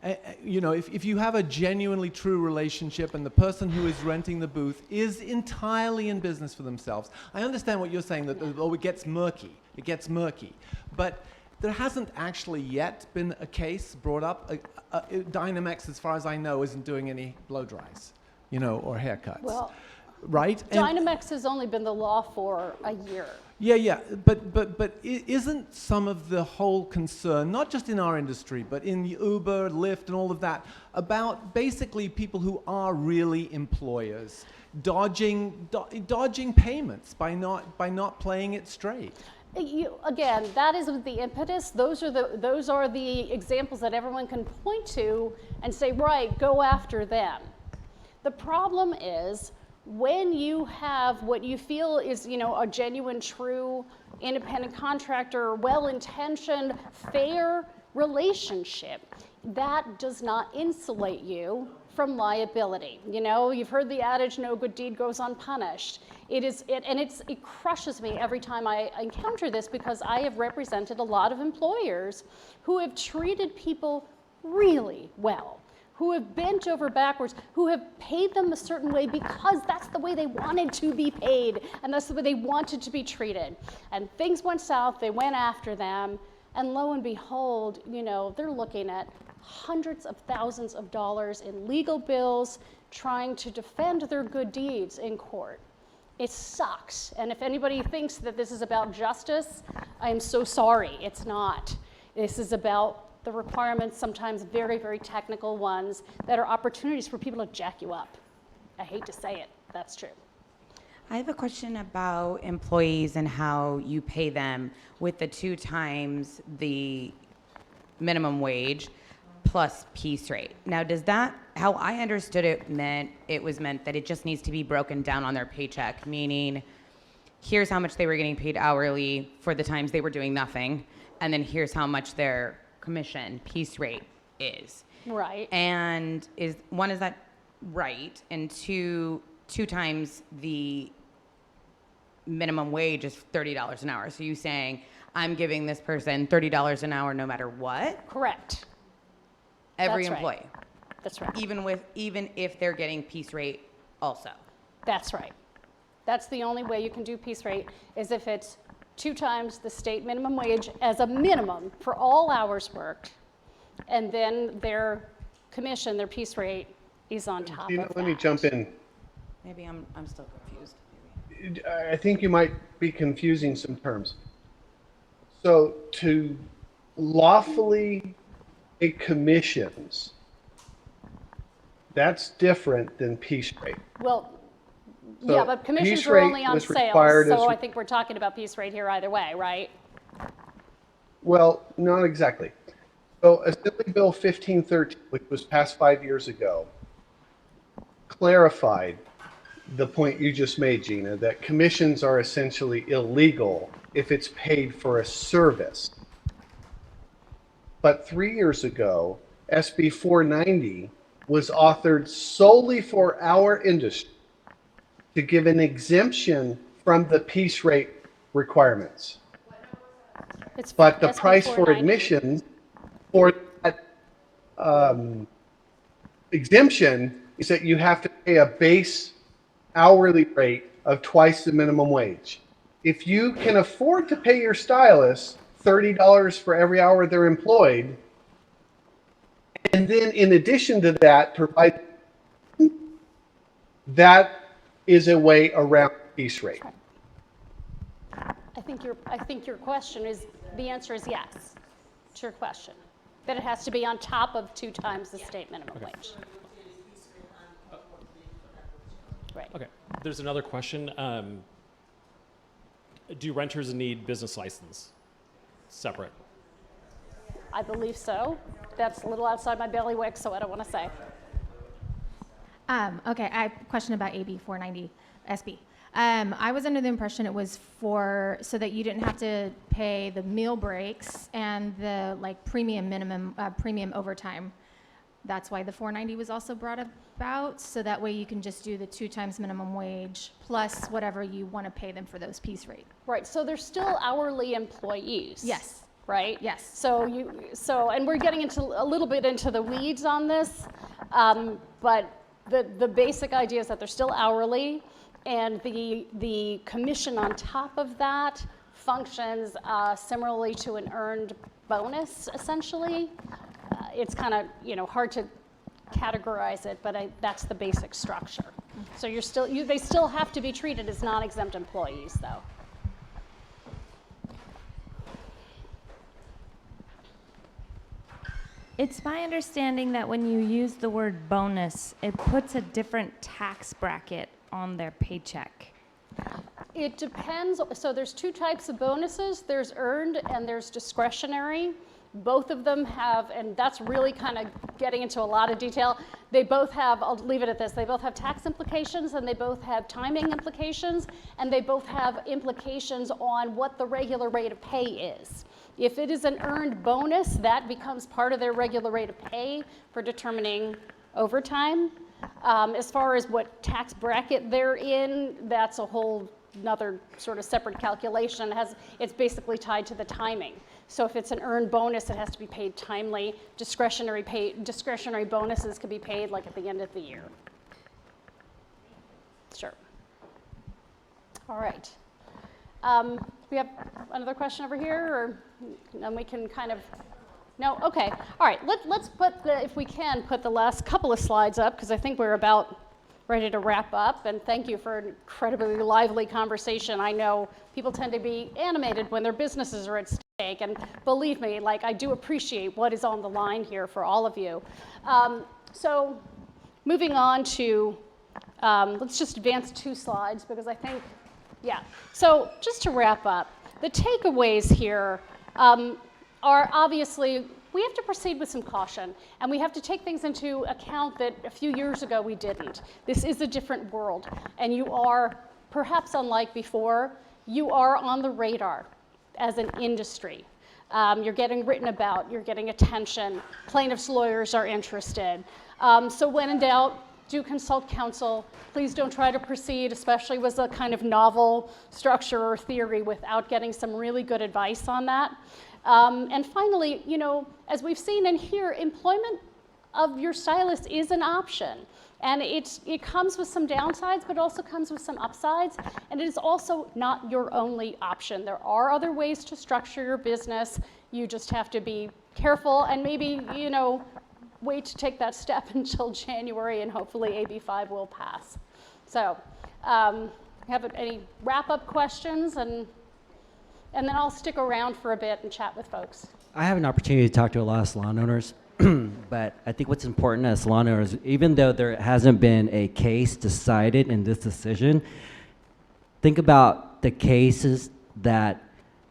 Speaker 16: if you have a genuinely true relationship and the person who is renting the booth is entirely in business for themselves, I understand what you're saying, that it gets murky. It gets murky. But there hasn't actually yet been a case brought up. Dynomax, as far as I know, isn't doing any blow dries, or haircuts.
Speaker 1: Well,
Speaker 16: right?
Speaker 1: Dynomax has only been the law for a year.
Speaker 16: Yeah, but isn't some of the whole concern, not just in our industry, but in Uber, Lyft, and all of that, about basically people who are really employers dodging payments by not playing it straight?
Speaker 1: Again, that is the impetus. Those are the examples that everyone can point to and say, right, go after them. The problem is, when you have what you feel is, a genuine, true, independent contractor, well-intentioned, fair relationship, that does not insulate you from liability. You've heard the adage, no good deed goes unpunished. It crushes me every time I encounter this because I have represented a lot of employers who have treated people really well, who have bent over backwards, who have paid them a certain way because that's the way they wanted to be paid and that's the way they wanted to be treated. And things went south, they went after them, and lo and behold, they're looking at hundreds of thousands of dollars in legal bills trying to defend their good deeds in court. It sucks. And if anybody thinks that this is about justice, I am so sorry. It's not. This is about the requirements, sometimes very, very technical ones, that are opportunities for people to jack you up. I hate to say it, that's true.
Speaker 14: I have a question about employees and how you pay them with the 2 times the minimum wage plus piece rate. Now, does that, how I understood it was meant that it just needs to be broken down on their paycheck, meaning here's how much they were getting paid hourly for the times they were doing nothing, and then here's how much their commission piece rate is.
Speaker 1: Right.
Speaker 14: And is that right? And two times the minimum wage is $30 an hour. So you saying I'm giving this person $30 an hour no matter what?
Speaker 1: Correct.
Speaker 14: Every
Speaker 1: That's
Speaker 14: employee.
Speaker 1: Right. That's right.
Speaker 14: Even if they're getting piece rate also.
Speaker 1: That's right. That's the only way you can do piece rate is if it's 2 times the state minimum wage as a minimum for all hours worked, and then their commission, their piece rate is on top of that.
Speaker 6: Let me jump in.
Speaker 14: Maybe I'm still confused.
Speaker 6: I think you might be confusing some terms. So to lawfully pay commissions, that's different than piece rate.
Speaker 1: Well,
Speaker 6: So
Speaker 1: yeah, but commissions
Speaker 6: piece
Speaker 1: are
Speaker 6: rate
Speaker 1: only on
Speaker 6: was
Speaker 1: sales,
Speaker 6: required
Speaker 1: so
Speaker 6: as
Speaker 1: I think we're talking about piece rate here either way, right?
Speaker 6: Well, not exactly. So Assembly Bill 1513, which was passed 5 years ago, clarified the point you just made, Gina, that commissions are essentially illegal if it's paid for a service. But 3 years ago, SB 490 was authored solely for our industry to give an exemption from the piece rate requirements. But the
Speaker 1: SB
Speaker 6: price for
Speaker 1: 490.
Speaker 6: admission for that exemption is that you have to pay a base hourly rate of twice the minimum wage. If you can afford to pay your stylist $30 for every hour they're employed, and then in addition to that, provide, that is a way around the piece rate.
Speaker 1: I think your question is, the answer is yes to your question. That it has to be on top of 2 times the state minimum wage. Right.
Speaker 8: Okay, there's another question. Do renters need business license separate?
Speaker 1: I believe so. That's a little outside my bailiwick, so I don't want to say.
Speaker 20: Okay, I have a question about AB 490 SB. I was under the impression it was so that you didn't have to pay the meal breaks and the premium overtime. That's why the 490 was also brought about, so that way you can just do the 2 times minimum wage plus whatever you want to pay them for those piece rate.
Speaker 1: Right, so they're still hourly employees.
Speaker 20: Yes.
Speaker 1: Right?
Speaker 20: Yes.
Speaker 1: So and we're getting into a little bit into the weeds on this, but the basic idea is that they're still hourly, and the commission on top of that functions similarly to an earned bonus, essentially. It's kind of hard to categorize it, but that's the basic structure. So they still have to be treated as non-exempt employees, though.
Speaker 2: It's my understanding that when you use the word bonus, it puts a different tax bracket on their paycheck.
Speaker 1: It depends. So there's 2 types of bonuses. There's earned and there's discretionary. Both of them have, and that's really kind of getting into a lot of detail. They both have, I'll leave it at this, they both have tax implications, and they both have timing implications, and they both have implications on what the regular rate of pay is. If it is an earned bonus, that becomes part of their regular rate of pay for determining overtime. As far as what tax bracket they're in, that's a whole another sort of separate calculation. It's basically tied to the timing. So if it's an earned bonus, it has to be paid timely. Discretionary bonuses could be paid like at the end of the year. Sure. All right. We have another question over here, or then we can kind of, no? Okay. All right. Let's put if we can, put the last couple of slides up, because I think we're about ready to wrap up. And thank you for an incredibly lively conversation. I know people tend to be animated when their businesses are at stake, and believe me, I do appreciate what is on the line here for all of you. So moving on to, let's just advance 2 slides, because I think, yeah. So just to wrap up, the takeaways here are obviously, we have to proceed with some caution, and we have to take things into account that a few years ago we didn't. This is a different world, and you are, perhaps unlike before, you are on the radar as an industry. You're getting written about, you're getting attention, plaintiffs' lawyers are interested. So when in doubt, do consult counsel. Please don't try to proceed, especially with a kind of novel structure or theory, without getting some really good advice on that. And finally, as we've seen in here, employment of your stylist is an option. And it comes with some downsides, but also comes with some upsides. And it is also not your only option. There are other ways to structure your business. You just have to be careful and maybe, wait to take that step until January, and hopefully AB5 will pass. So, have any wrap-up questions, and then I'll stick around for a bit and chat with folks.
Speaker 3: I have an opportunity to talk to a lot of salon owners, but I think what's important as salon owners, even though there hasn't been a case decided in this decision, think about the cases that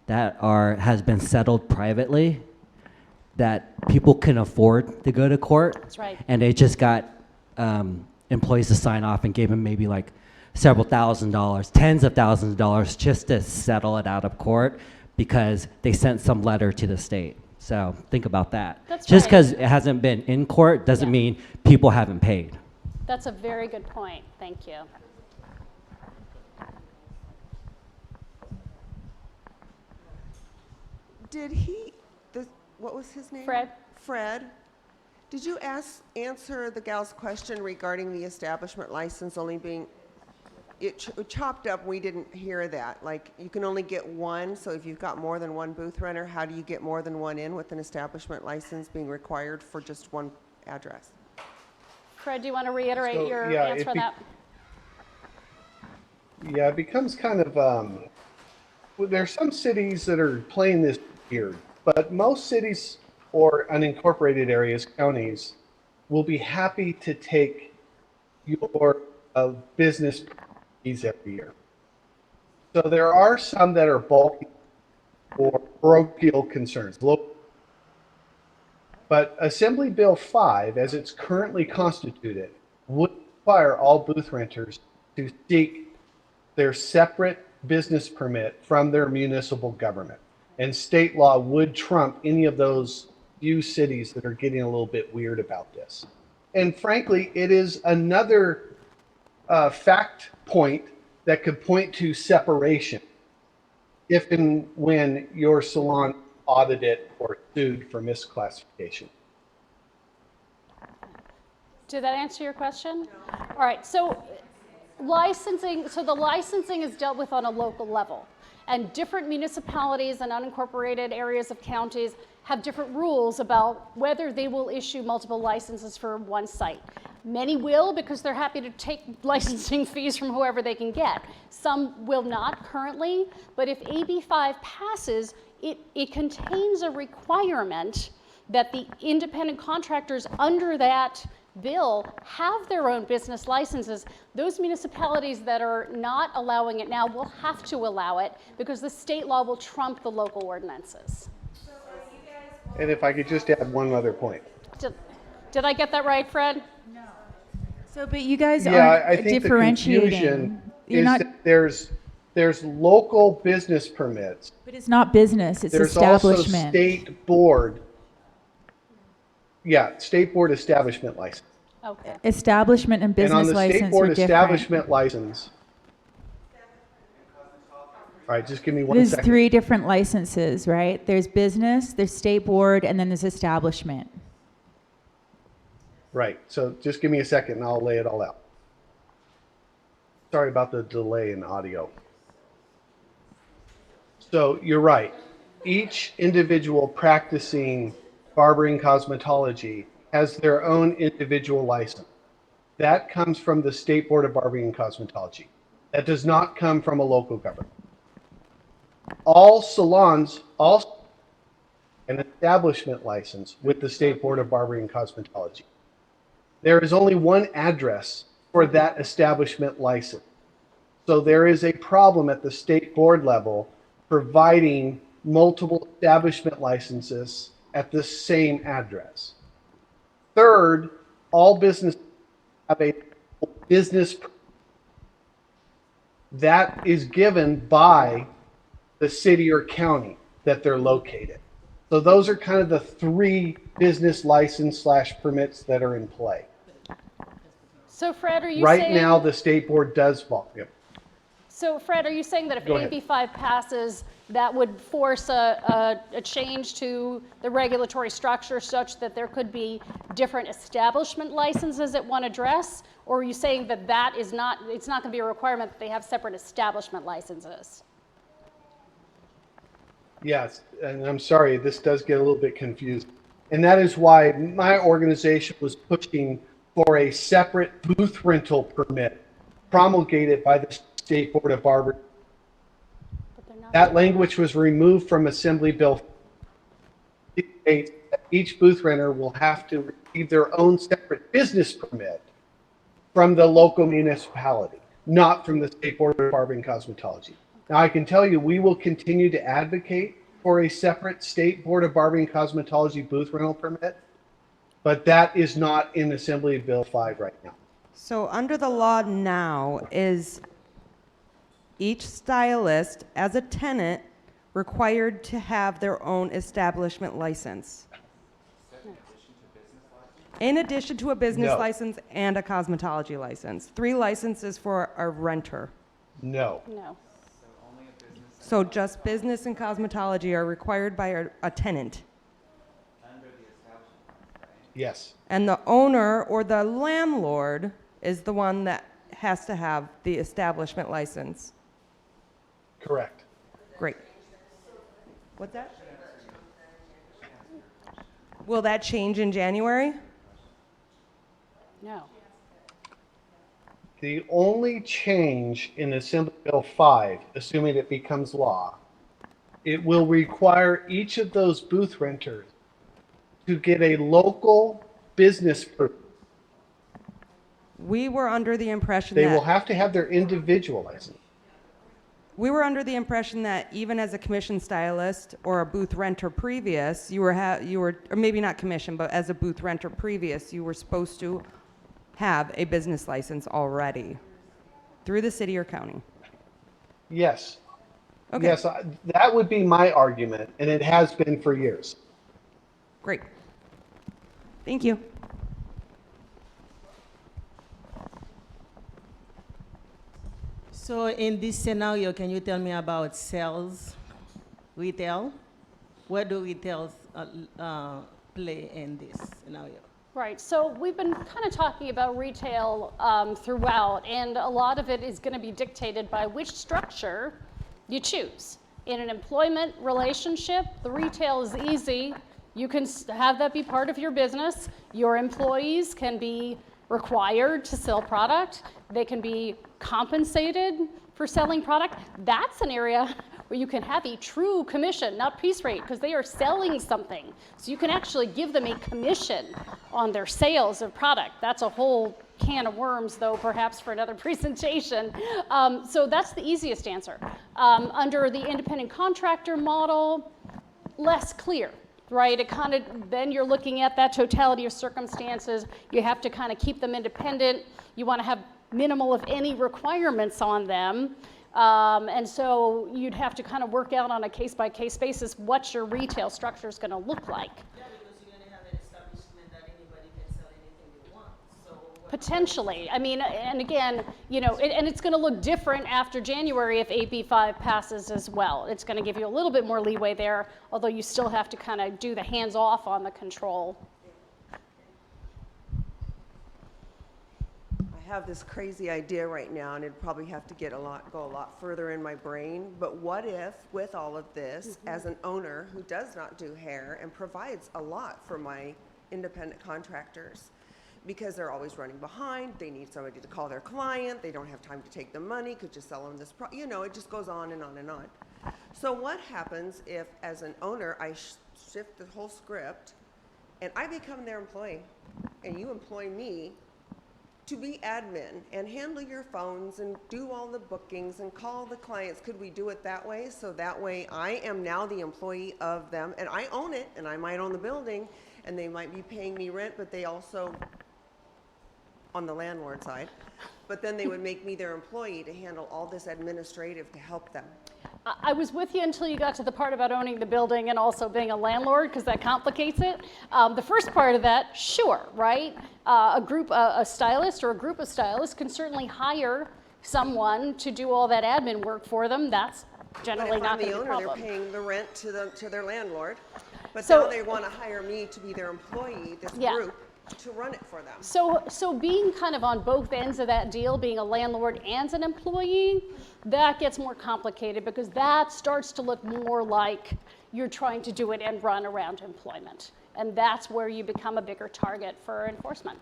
Speaker 3: has been settled privately, that people can afford to go to court.
Speaker 1: That's right.
Speaker 3: And they just got employees to sign off and gave them maybe like several $1,000s, tens of thousands of dollars just to settle it out of court because they sent some letter to the state. So think about that.
Speaker 1: That's
Speaker 3: just
Speaker 1: right.
Speaker 3: because it hasn't been in court doesn't mean people haven't paid.
Speaker 1: That's a very good point. Thank you.
Speaker 17: Did he, what was his name?
Speaker 1: Fred.
Speaker 17: Fred. Did you answer the gal's question regarding the establishment license only being, it chopped up, we didn't hear that. Like, you can only get one, so if you've got more than one booth renter, how do you get more than one in with an establishment license being required for just one address?
Speaker 1: Fred, do you want to reiterate
Speaker 6: So,
Speaker 1: your
Speaker 6: yeah,
Speaker 1: answer on that?
Speaker 6: Yeah, it becomes kind of, well, there's some cities that are playing this weird, but most cities or unincorporated areas, counties, will be happy to take your business fees every year. So there are some that are bulky or parochial concerns. But Assembly Bill 5, as it's currently constituted, would require all booth renters to seek their separate business permit from their municipal government. And state law would trump any of those few cities that are getting a little bit weird about this. And frankly, it is another fact point that could point to separation if and when your salon audited or sued for misclassification.
Speaker 1: Did that answer your question? All right, so licensing, so the licensing is dealt with on a local level, and different municipalities and unincorporated areas of counties have different rules about whether they will issue multiple licenses for one site. Many will because they're happy to take licensing fees from whoever they can get. Some will not currently, but if AB 5 passes, it contains a requirement that the independent contractors under that bill have their own business licenses. Those municipalities that are not allowing it now will have to allow it because the state law will trump the local ordinances.
Speaker 6: And if I could just add one other point.
Speaker 1: Did I get that right, Fred? No.
Speaker 22: So, but you guys
Speaker 6: Yeah,
Speaker 22: aren't
Speaker 6: I think
Speaker 22: differentiating.
Speaker 6: the confusion
Speaker 22: You're
Speaker 6: is
Speaker 22: not,
Speaker 6: that there's local business permits.
Speaker 22: but it's not business, it's
Speaker 6: There's
Speaker 22: establishment.
Speaker 6: also state board. Yeah, state board establishment license.
Speaker 1: Okay.
Speaker 22: Establishment and business
Speaker 6: And on the
Speaker 22: license
Speaker 6: state board
Speaker 22: are different.
Speaker 6: establishment license. All right, just give me one
Speaker 22: There's
Speaker 6: second.
Speaker 22: 3 different licenses, right? There's business, there's state board, and then there's establishment.
Speaker 6: Right, so just give me a second and I'll lay it all out. Sorry about the delay in audio. So you're right. Each individual practicing barbering cosmetology has their own individual license. That comes from the State Board of Barbering and Cosmetology. That does not come from a local government. All salons also have an establishment license with the State Board of Barbering and Cosmetology. There is only one address for that establishment license. So there is a problem at the state board level providing multiple establishment licenses at the same address. Third, all businesses have a business that is given by the city or county that they're located. So those are kind of the 3 business license / permits that are in play.
Speaker 1: So Fred, are you
Speaker 6: Right
Speaker 1: saying...
Speaker 6: now, the state board does fall. Yep.
Speaker 1: So Fred, are you saying that if
Speaker 6: Go ahead.
Speaker 1: AB 5 passes, that would force a change to the regulatory structure such that there could be different establishment licenses at one address? Or are you saying that it's not going to be a requirement that they have separate establishment licenses?
Speaker 6: Yes, and I'm sorry, this does get a little bit confused. And that is why my organization was pushing for a separate booth rental permit promulgated by the State Board of Barbering. That language was removed from Assembly Bill. It states that each booth renter will have to receive their own separate business permit from the local municipality, not from the State Board of Barbering and Cosmetology. Now, I can tell you, we will continue to advocate for a separate State Board of Barbering and Cosmetology booth rental permit, but that is not in Assembly Bill 5 right now.
Speaker 15: So under the law now, is each stylist as a tenant required to have their own establishment license? In addition to a business
Speaker 6: No.
Speaker 15: license and a cosmetology license. 3 licenses for a renter.
Speaker 6: No.
Speaker 1: No.
Speaker 15: So just business and cosmetology are required by a tenant.
Speaker 6: Yes.
Speaker 15: And the owner or the landlord is the one that has to have the establishment license.
Speaker 6: Correct.
Speaker 15: Great. What's that? Will that change in January?
Speaker 1: No.
Speaker 6: The only change in Assembly Bill 5, assuming it becomes law, it will require each of those booth renters to get a local business permit.
Speaker 15: We were under the impression
Speaker 6: They
Speaker 15: that
Speaker 6: will have to have their individual license.
Speaker 15: we were under the impression that even as a commission stylist or a booth renter previous, you were or maybe not commission, but as a booth renter previous, you were supposed to have a business license already through the city or county.
Speaker 6: Yes.
Speaker 15: Okay.
Speaker 6: Yes, that would be my argument, and it has been for years.
Speaker 15: Great. Thank you.
Speaker 18: So in this scenario, can you tell me about sales, retail? Where do retails play in this scenario?
Speaker 1: Right, so we've been kind of talking about retail throughout, and a lot of it is going to be dictated by which structure you choose. In an employment relationship, the retail is easy. You can have that be part of your business. Your employees can be required to sell product. They can be compensated for selling product. That's an area where you can have a true commission, not piece rate, because they are selling something. So you can actually give them a commission on their sales of product. That's a whole can of worms, though, perhaps for another presentation. So that's the easiest answer. Under the independent contractor model, less clear, right? It kind of, then you're looking at that totality of circumstances. You have to kind of keep them independent. You want to have minimal, if any, requirements on them. And so you'd have to kind of work out on a case-by-case basis what your retail structure is going to look like. Potentially. I mean, and again, you know, and it's going to look different after January if AB5 passes as well. It's going to give you a little bit more leeway there, although you still have to kind of do the hands-off on the control.
Speaker 17: I have this crazy idea right now, and it'd probably have to go a lot further in my brain. But what if, with all of this, as an owner who does not do hair and provides a lot for my independent contractors, because they're always running behind, they need somebody to call their client, they don't have time to take the money, could just sell them this, you know, it just goes on and on and on. So what happens if, as an owner, I shift the whole script and I become their employee and you employ me to be admin and handle your phones and do all the bookings and call the clients? Could we do it that way? So that way I am now the employee of them and I own it, and I might own the building and they might be paying me rent, but they also, on the landlord side, but then they would make me their employee to handle all this administrative to help them.
Speaker 1: I was with you until you got to the part about owning the building and also being a landlord, because that complicates it. The first part of that, sure, right? A stylist or a group of stylists can certainly hire someone to do all that admin work for them. That's generally not going to be a problem.
Speaker 17: But if I'm the owner, they're paying the rent to their landlord, but
Speaker 1: So-
Speaker 17: now they want to hire me to be their employee, this
Speaker 1: Yeah.
Speaker 17: group, to run it for them.
Speaker 1: So being kind of on both ends of that deal, being a landlord and an employee, that gets more complicated, because that starts to look more like you're trying to do it and run around employment. And that's where you become a bigger target for enforcement.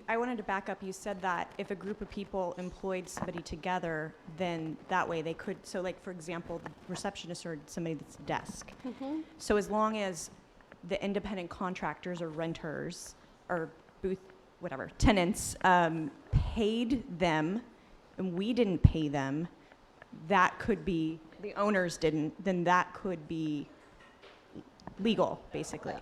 Speaker 10: I wanted to back up. You said that if a group of people employed somebody together, then that way they could, so like, for example, the receptionist or somebody that's desk. So as long as the independent contractors or renters or booth, whatever, tenants paid them and we didn't pay them, that could be, the owners didn't, then that could be legal, basically.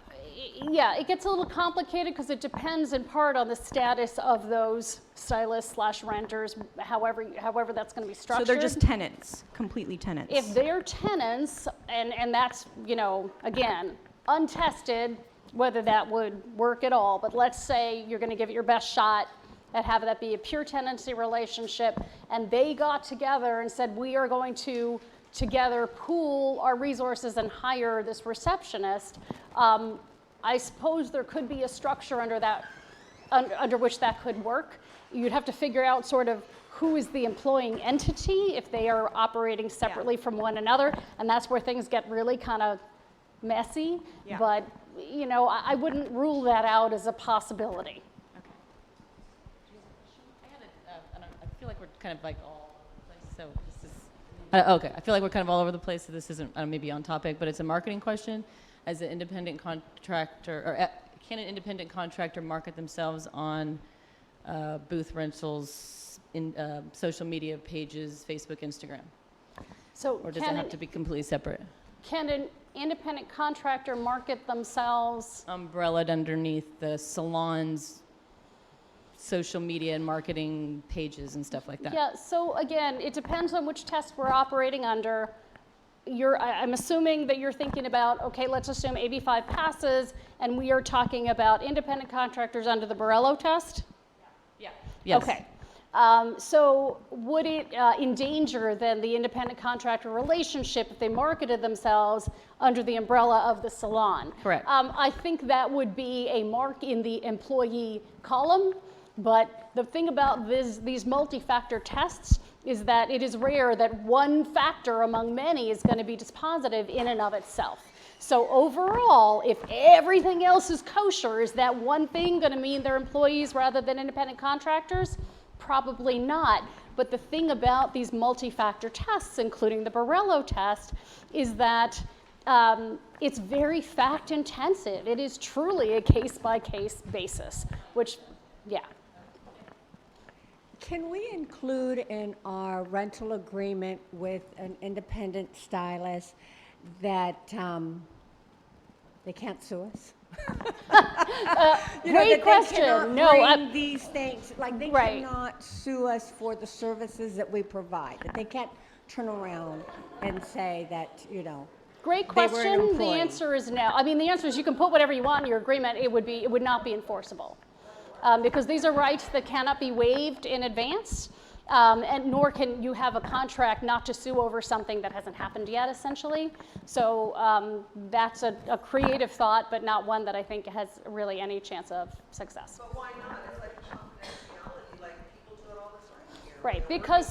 Speaker 1: Yeah, it gets a little complicated because it depends in part on the status of those stylists / renters, however that's going to be structured.
Speaker 10: So they're just tenants, completely tenants.
Speaker 1: If they're tenants, and that's, you know, again, untested whether that would work at all, but let's say you're going to give it your best shot and have that be a pure tenancy relationship, and they got together and said, we are going to together pool our resources and hire this receptionist, I suppose there could be a structure under which that could work. You'd have to figure out sort of who is the employing entity if they are operating separately from one another, and that's where things get really kind of messy.
Speaker 10: Yeah.
Speaker 1: But you know, I wouldn't rule that out as a possibility.
Speaker 19: I feel like we're kind of like all over the place, so this is okay. I feel like we're kind of all over the place, so this isn't maybe on topic, but it's a marketing question. As an independent contractor, or can an independent contractor market themselves on booth rentals in social media pages, Facebook, Instagram?
Speaker 1: So
Speaker 19: or does it have to be completely separate?
Speaker 1: Can an independent contractor market themselves?
Speaker 19: Umbrellaed underneath the salon's social media and marketing pages and stuff like that.
Speaker 1: Yeah, so again, it depends on which test we're operating under. I'm assuming that you're thinking about, okay, let's assume AB5 passes, and we are talking about independent contractors under the Borello test?
Speaker 19: Yeah. Yes.
Speaker 1: Okay. So would it endanger then the independent contractor relationship if they marketed themselves under the umbrella of the salon?
Speaker 19: Correct.
Speaker 1: I think that would be a mark in the employee column, but the thing about these multi-factor tests is that it is rare that one factor among many is going to be dispositive in and of itself. So overall, if everything else is kosher, is that one thing going to mean they're employees rather than independent contractors? Probably not. But the thing about these multi-factor tests, including the Borello test, is that it's very fact intensive. It is truly a case-by-case basis, which, yeah.
Speaker 7: Can we include in our rental agreement with an independent stylist that they can't sue us?
Speaker 1: Great question. No,
Speaker 7: these things, like they
Speaker 1: right.
Speaker 7: cannot sue us for the services that we provide. That they can't turn around and say that, you know.
Speaker 1: Great
Speaker 7: they were an
Speaker 1: question. The
Speaker 7: employee.
Speaker 1: answer is no. I mean, the answer is you can put whatever you want in your agreement. It would not be enforceable. Because these are rights that cannot be waived in advance, and nor can you have a contract not to sue over something that hasn't happened yet, essentially. So that's a creative thought, but not one that I think has really any chance of success.
Speaker 17: But why not? It's like confidentiality, like people do it all the time here.
Speaker 1: Right, because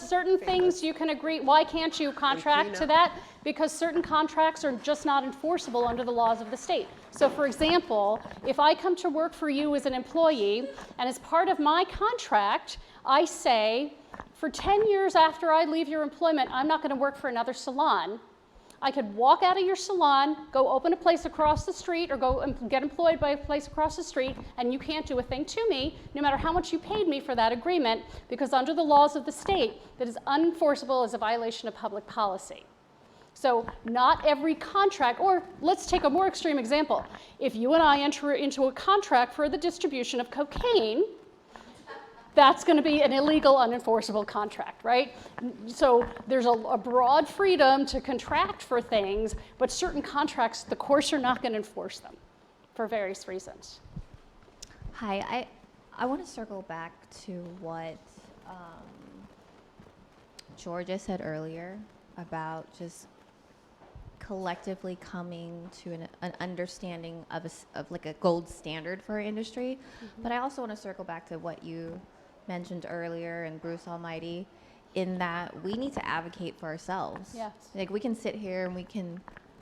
Speaker 1: certain things you can agree. Why can't you contract to that? Because certain contracts are just not enforceable under the laws of the state. So for example, if I come to work for you as an employee, and as part of my contract, I say, for 10 years after I leave your employment, I'm not going to work for another salon. I could walk out of your salon, go open a place across the street, or go get employed by a place across the street, and you can't do a thing to me, no matter how much you paid me for that agreement, because under the laws of the state, that is unenforceable as a violation of public policy. So not every contract, or let's take a more extreme example. If you and I enter into a contract for the distribution of cocaine, that's going to be an illegal, unenforceable contract, right? So there's a broad freedom to contract for things, but certain contracts, the courts are not going to enforce them for various reasons.
Speaker 9: Hi, I want to circle back to what Georgia said earlier about just collectively coming to an understanding of like a gold standard for our industry.
Speaker 1: Mm-hmm.
Speaker 9: But I also want to circle back to what you mentioned earlier and Bruce Almighty, in that we need to advocate for ourselves.
Speaker 1: Yes.
Speaker 9: Like we can sit here and we can,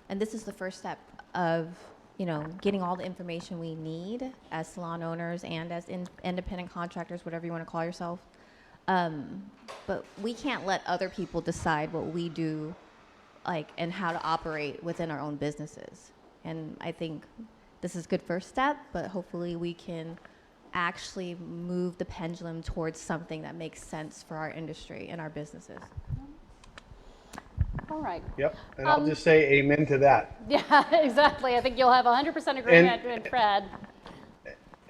Speaker 9: and this is the first step of, you know, getting all the information we need as salon owners and as independent contractors, whatever you want to call yourself. But we can't let other people decide what we do, like, and how to operate within our own businesses. And I think this is a good first step, but hopefully we can actually move the pendulum towards something that makes sense for our industry and our businesses.
Speaker 1: All right.
Speaker 6: Yep, and I'll just say amen to that.
Speaker 1: Yeah, exactly. I think you'll have 100% agreement with Fred.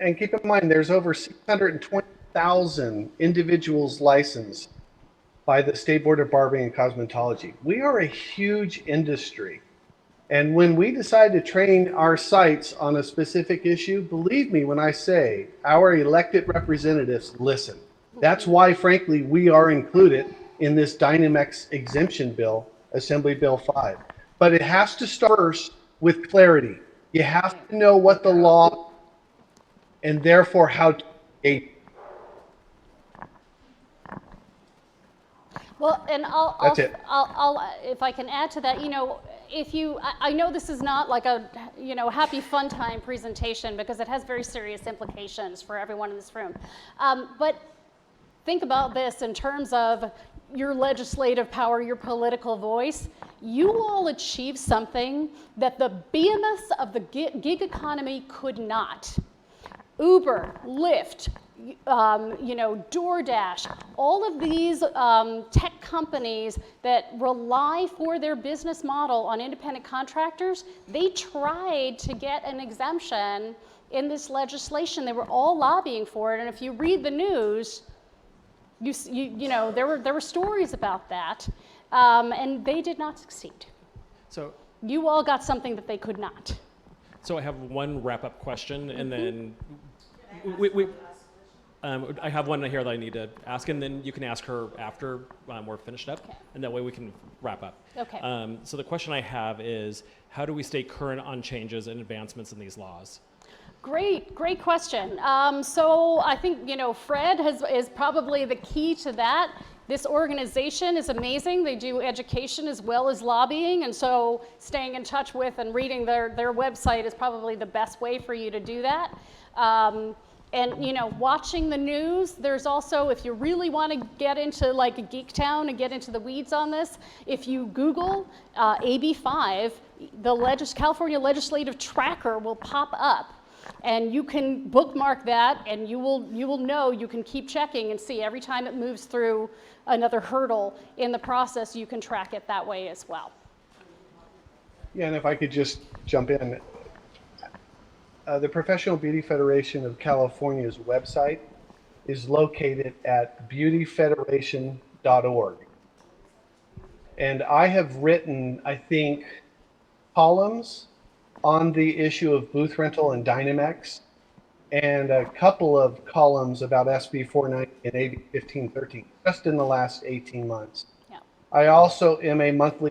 Speaker 6: And keep in mind, there's over 620,000 individuals licensed by the State Board of Barbering and Cosmetology. We are a huge industry. And when we decide to train our sites on a specific issue, believe me when I say our elected representatives listen. That's why, frankly, we are included in this Dynomax exemption bill, Assembly Bill 5. But it has to start first with clarity. You have to know what the law and therefore how to engage.
Speaker 1: Well, and
Speaker 6: That's it.
Speaker 1: I'll, if I can add to that, you know, if you, I know this is not like a, you know, happy fun time presentation because it has very serious implications for everyone in this room. But think about this in terms of your legislative power, your political voice. You all achieved something that the behemoths of the gig economy could not. Uber, Lyft, you know, DoorDash, all of these tech companies that rely for their business model on independent contractors, they tried to get an exemption in this legislation. They were all lobbying for it, and if you read the news, you know, there were stories about that, and they did not succeed.
Speaker 8: So
Speaker 1: you all got something that they could not.
Speaker 8: So I have one wrap-up question, and then I have one here that I need to ask, and then you can ask her after we're finished up, and that way we can wrap up.
Speaker 1: Okay.
Speaker 8: So the question I have is, how do we stay current on changes and advancements in these laws?
Speaker 1: Great question. So I think, you know, Fred is probably the key to that. This organization is amazing. They do education as well as lobbying, and so staying in touch with and reading their website is probably the best way for you to do that. And, you know, watching the news, there's also, if you really want to get into like a geek town and get into the weeds on this, if you Google AB5, the California Legislative Tracker will pop up. And you can bookmark that, and you will know, you can keep checking and see every time it moves through another hurdle in the process, you can track it that way as well.
Speaker 6: Yeah, and if I could just jump in. The Professional Beauty Federation of California's website is located at beautyfederation.org. And I have written, I think, columns on the issue of booth rental and Dynomax, and a couple of columns about SB 490 and AB 1513, just in the last 18 months.
Speaker 1: Yeah.
Speaker 6: I also am a monthly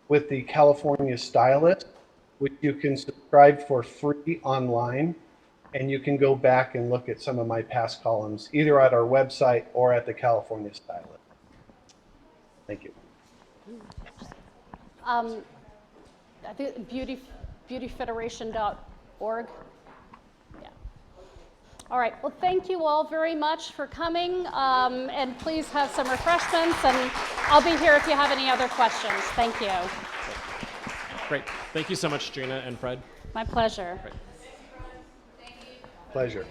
Speaker 6: with the California Stylists, which you can subscribe for free online, and you can go back and look at some of my past columns, either at our website or at the California Stylist. Thank you.
Speaker 1: I think beautyfederation.org. Yeah. All right. Well, thank you all very much for coming, and please have some refreshments, and I'll be here if you have any other questions. Thank you.
Speaker 8: Great. Thank you so much, Gina and Fred.
Speaker 1: My pleasure.
Speaker 8: Great.
Speaker 6: Pleasure.